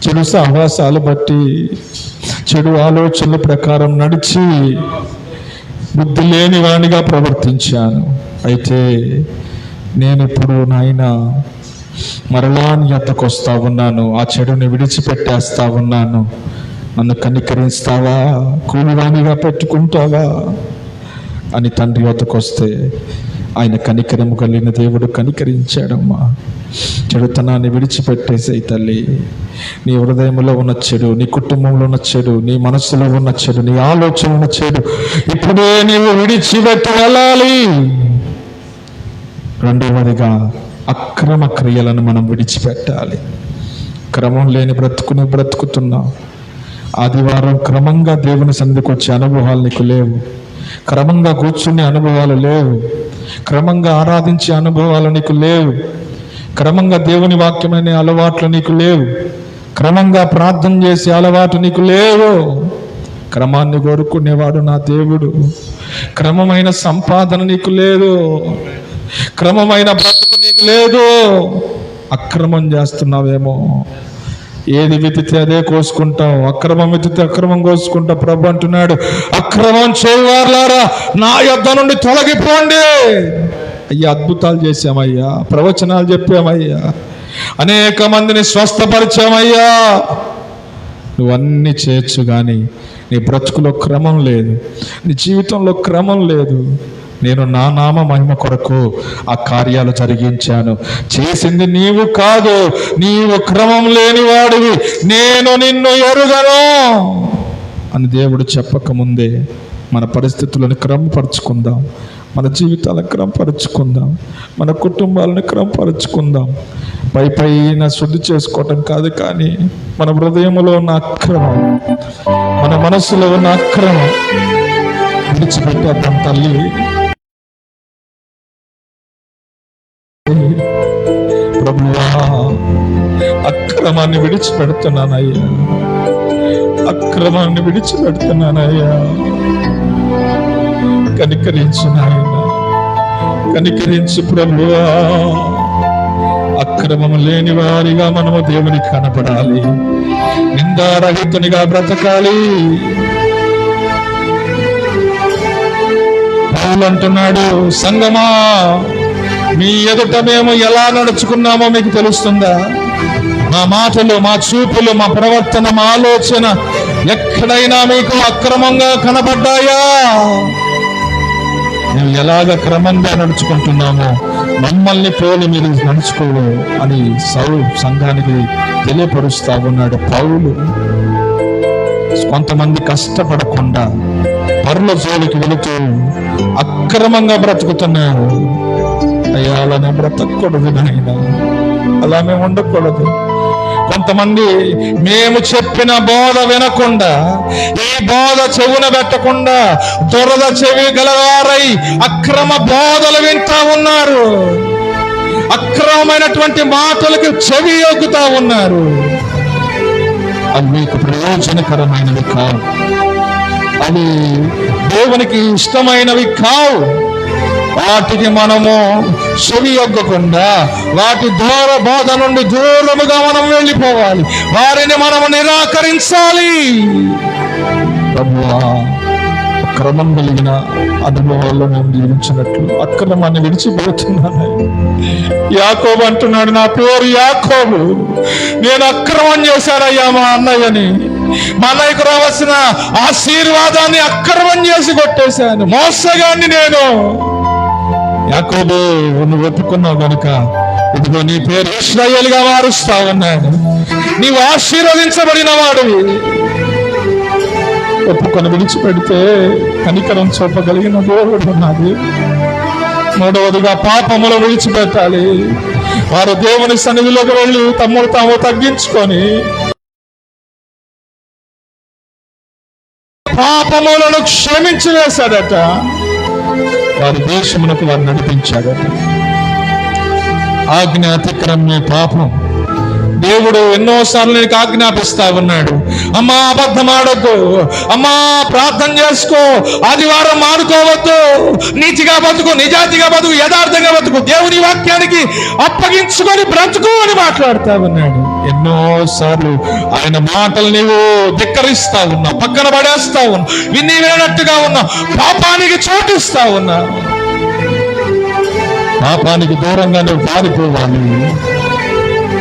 చెడు సహవాసాలు బట్టి, చెడు ఆలోచనల ప్రకారం నడిచి బుద్ధి లేని వాడిగా ప్రవర్తించాను. అయితే నేను ఇప్పుడు నాయన మరలా నీ యొద్దకు వస్తా ఉన్నాను. ఆ చెడుని విడిచిపెట్టేస్తా ఉన్నాను. నన్ను కనికరిస్తావా, కూలివాణిగా పెట్టుకుంటావా అని తండ్రి వద్దకు వస్తే ఆయన కనికరము కలిగిన దేవుడు కనికరించాడమ్మా. చెడుతనాన్ని విడిచిపెట్టేసేయి తల్లి. నీ హృదయంలో ఉన్న చెడు, నీ కుటుంబంలో ఉన్న చెడు, నీ మనస్సులో ఉన్న చెడు, నీ ఆలోచన ఉన్న చెడు ఇప్పుడే నీవు విడిచిపెట్టి వెళ్ళాలి. రెండవదిగా అక్రమ క్రియలను మనం విడిచిపెట్టాలి. క్రమం లేని బ్రతుకుని బ్రతుకుతున్నాం. ఆదివారం క్రమంగా దేవుని సన్నిధికి వచ్చే అనుభవాలు నీకు లేవు. క్రమంగా కూర్చునే అనుభవాలు లేవు. క్రమంగా ఆరాధించే అనుభవాలు నీకు లేవు. క్రమంగా దేవుని వాక్యమైన అలవాట్లు నీకు లేవు. క్రమంగా ప్రార్థన చేసే అలవాటు నీకు లేవు. క్రమాన్ని కోరుకునేవాడు నా దేవుడు. క్రమమైన సంపాదన నీకు లేదు. క్రమమైన బ్రతుకు నీకు లేదు. అక్రమం చేస్తున్నావేమో. ఏది విత్తితే అదే కోసుకుంటావు. అక్రమం విత్తితే అక్రమం కోసుకుంటావు. ప్రభు అంటున్నాడు, అక్రమం చేయవారులారా నా యొద్ద నుండి తొలగిపోండి. అయ్యా, అద్భుతాలు చేశామయ్యా, ప్రవచనాలు చెప్పామయ్యా, అనేక మందిని స్వస్థపరిచామయ్యా. నువ్వన్నీ చేయొచ్చు, కానీ నీ బ్రతుకులో క్రమం లేదు, నీ జీవితంలో క్రమం లేదు. నేను నా నామ మహిమ కొరకు ఆ కార్యాలు జరిగించాను. చేసింది నీవు కాదు, నీవు క్రమం లేని వాడివి. నేను నిన్ను ఎరుగను అని దేవుడు చెప్పకముందే మన పరిస్థితులను క్రమపరుచుకుందాం, మన జీవితాలను క్రమపరుచుకుందాం, మన కుటుంబాలను క్రమపరుచుకుందాం. పైన శుద్ధి చేసుకోవటం కాదు, కానీ మన హృదయంలో ఉన్న అక్రమం, మన మనసులో ఉన్న అక్రమం విడిచిపెట్టేద్దాం తల్లి. ప్రభువా, అక్రమాన్ని విడిచిపెడుతున్నానయ్యా, అక్రమాన్ని విడిచిపెడుతున్నానయ్యా. కనికరించు నాయన, కనికరించు ప్రభువా. అక్రమము లేని వారిగా మనము దేవునికి కనపడాలి, నిందారహితునిగా బ్రతకాలి. పౌలు అంటున్నాడు, సంగమా, మీ ఎదుట మేము ఎలా నడుచుకున్నామో మీకు తెలుస్తుందా? మా మాటలు, మా చూపులు, మా ప్రవర్తన, మా ఆలోచన ఎక్కడైనా మీకు అక్రమంగా కనబడ్డాయా? మేము ఎలాగ క్రమంగా నడుచుకుంటున్నామో మమ్మల్ని పోలి మీరు నడుచుకోడు అని సంఘానికి తెలియపరుస్తా ఉన్నాడు పౌలు. కొంతమంది కష్టపడకుండా పరుల జోలికి వెళుతూ అక్రమంగా బ్రతుకుతున్నారు. అయ్యా, అలానే బ్రతకూడదు నాయన, అలా మేము ఉండకూడదు. కొంతమంది మేము చెప్పిన బోధ వినకుండా, ఈ బోధ చెవున పెట్టకుండా దురద చెవి గలవారై అక్రమ బోధలు వింటా ఉన్నారు, అక్రమమైనటువంటి మాటలకు చెవి యొగ్గుతా ఉన్నారు. అవి మీకు ప్రయోజనకరమైనవి కావు, అవి దేవునికి ఇష్టమైనవి కావు. వాటికి మనము చెవి యొగ్గకుండా, వాటి దూర బోధ నుండి దూరముగా మనం వెళ్ళిపోవాలి, వారిని మనము నిరాకరించాలి. ప్రభువా, క్రమం కలిగిన అనుభవాల్లో మేము జీవించినట్లు అక్రమాన్ని విడిచిపెడుతున్నాను. యాకోబు అంటున్నాడు, నా పేరు యాకోబు, నేను అక్రమం చేశానయ్యా మా అన్నయ్యని. మా అన్నయ్యకు రావాల్సిన ఆశీర్వాదాన్ని అక్రమం చేసి కొట్టేశాను, మోసగాన్ని నేను. యాకోబు, నువ్వు ఒప్పుకున్నావు కనుక ఇదిగో నీ పేరు ఇశ్రాయేలుగా మారుస్తా ఉన్నాను. నీవు ఆశీర్వదించబడిన వాడివి. ఒప్పుకొని విడిచిపెడితే కనికరం చూపగలిగిన దేవుడు ఉన్నది. మూడవదిగా, పాపములు విడిచిపెట్టాలి. వారు దేవుని సన్నిధిలోకి వెళ్ళి తమ్ముడు తాము తగ్గించుకొని పాపములను క్షమించి వేశాడట. వారి దేశమునకు వారు నడిపించాడట. ఆజ్ఞ అతిక్రమే పాపం. దేవుడు ఎన్నోసార్లు నీకు ఆజ్ఞాపిస్తా ఉన్నాడు, అమ్మా అబద్ధం ఆడొద్దు, అమ్మా ప్రార్థన చేసుకో, ఆదివారం మానుకోవద్దు, నీతిగా బతుకు, నిజాతిగా బతుకు, యథార్థంగా బతుకు, దేవుని వాక్యానికి అప్పగించుకొని బ్రతుకు అని మాట్లాడుతా ఉన్నాడు. ఎన్నోసార్లు ఆయన మాటలు నీవు ధిక్కరిస్తా ఉన్నావు, పక్కన పడేస్తా ఉన్నావు, విని వినట్టుగా ఉన్నావు, పాపానికి చోటిస్తా ఉన్నావు. పాపానికి దూరంగా నువ్వు పారిపోవాలి.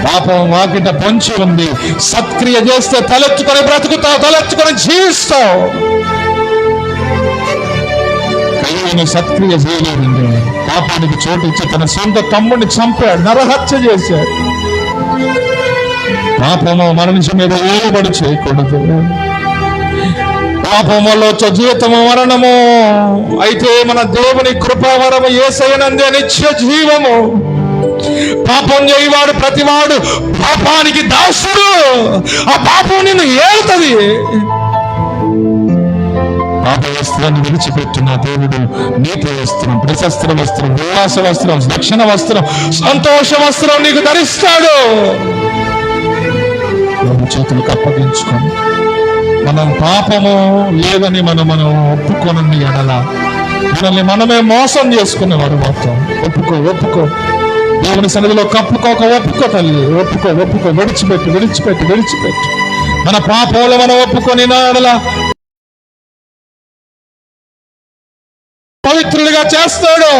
పాపం వాకిట పొంచి ఉంది. సత్క్రియ చేస్తే తలెత్తుకొని బ్రతుకుతావు, తలెత్తుకొని జీవిస్తావు. కయ్యను సత్క్రియ చేయలేదండి. పాపానికి చోటిచ్చి తన సొంత తమ్ముడిని చంపాడు, నరహత్య చేశాడు. పాపము మరణించ మీద ఏలుబడి చేయకూడదు. పాపం వల్ల వచ్చే జీవితము మరణము. అయితే మన దేవుని కృపావరము యేసయ్యనందే నిత్య జీవము. పాపం చేయవాడు ప్రతివాడు పాపానికి దాసుడు. ఆ పాపం నిన్ను ఏలుతుంది. పాప వస్త్రాన్ని విడిచిపెట్టిన దేవుడు నీతి వస్త్రం, ప్రశస్త్ర వస్త్రం, ఉల్లాస వస్త్రం, రక్షణ వస్త్రం, సంతోష వస్త్రం నీకు ధరిస్తాడు. చేతులకు అప్పగించుకొని మనం పాపము లేదని మనం ఒప్పుకోనని ఎడల మనల్ని మనమే మోసం చేసుకునేవాడు. మొత్తం ఒప్పుకో. దేవుని సన్నిధిలో కప్పుకోక ఒప్పుకో తల్లి, ఒప్పుకో. విడిచిపెట్టు. మన పాపాలు మనం ఒప్పుకొని ఎడల పవిత్రులుగా చేస్తాడు.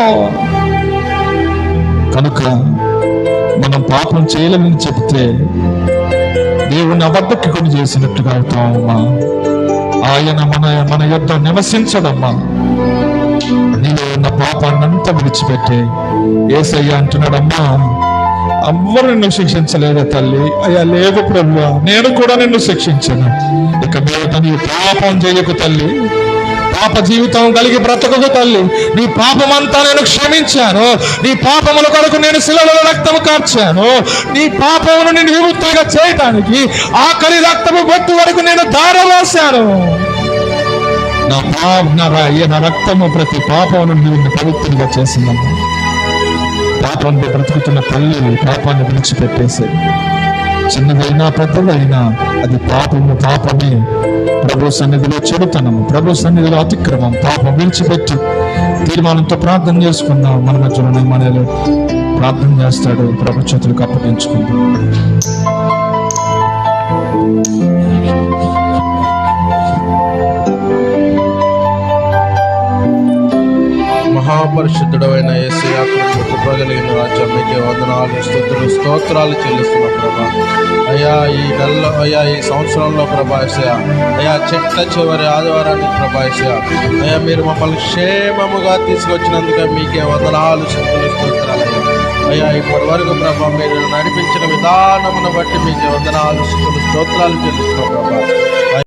కనుక మనం పాపం చేయలేమని చెప్తే దేవుని అబద్ధకుని చేసినట్టుగా అవుతామమ్మా. ఆయన మన యొద్ద నివసించడమ్మా. నీలో ఉన్న పాపాన్నంతా విడిచిపెట్టే యేసయ్య అంటున్నాడమ్మా, ఎవ్వరు నిన్ను శిక్షించలేదా తల్లి? అయ్యా లేదు ప్రభు, నేను కూడా నిన్ను శిక్షించను. ఇక మీదట నీ పాపం చేయకు తల్లి, పాప జీవితం కలిగి బ్రతకకు తల్లి. నీ పాపమంతా నేను క్షమించాను. నీ పాపముల కొరకు నేను శిలలో రక్తము కార్చాను. నీ పాపమును నేను విముక్తిగా చేయటానికి ఆఖరి రక్తము బొట్టు వరకు నేను ధారవేశాను. నా రక్తము ప్రతి పాపమును నిన్ను పవిత్రంగా చేసిందమ్మా. పాపాన్ని బ్రతుకుతున్న తల్లి పాపాన్ని విడిచిపెట్టేసి, చిన్నదైనా పెద్దదైనా అది పాపమే. ప్రభు సన్నిధిలో చెడుతనము, ప్రభు సన్నిధిలో అతిక్రమం, పాపం విడిచిపెట్టి తీర్మానంతో ప్రార్థన చేసుకుందాం. మన మధ్యలోనే మనలో ప్రార్థన చేస్తాడు. ప్రభు చేతులకు అప్పగించుకుందాం. మహాపరిశుద్ధుడైన యేసయ్య, కృప కలిగిన రాజా, మీకే వందనాలు, స్తుతులు, స్తోత్రాలు చెల్లిస్తున్నాం ప్రభా. అయ్యా ఈ సంవత్సరంలో ప్రభా యేసయ్య, అయ్యా చెట్ల చివరి ఆదివారానికి ప్రభా యేసయ్య, అయ్యా మీరు మమ్మల్ని క్షేమముగా తీసుకొచ్చినందుకే మీకే వందనాలు, స్తుతులు, స్తోత్రాలు అయ్యా. ఇప్పటి వరకు ప్రభా మీరు నడిపించిన విధానమును బట్టి మీకే వందనాలు, స్తుతులు, స్తోత్రాలు చెల్లిస్తున్నాం ప్రభా.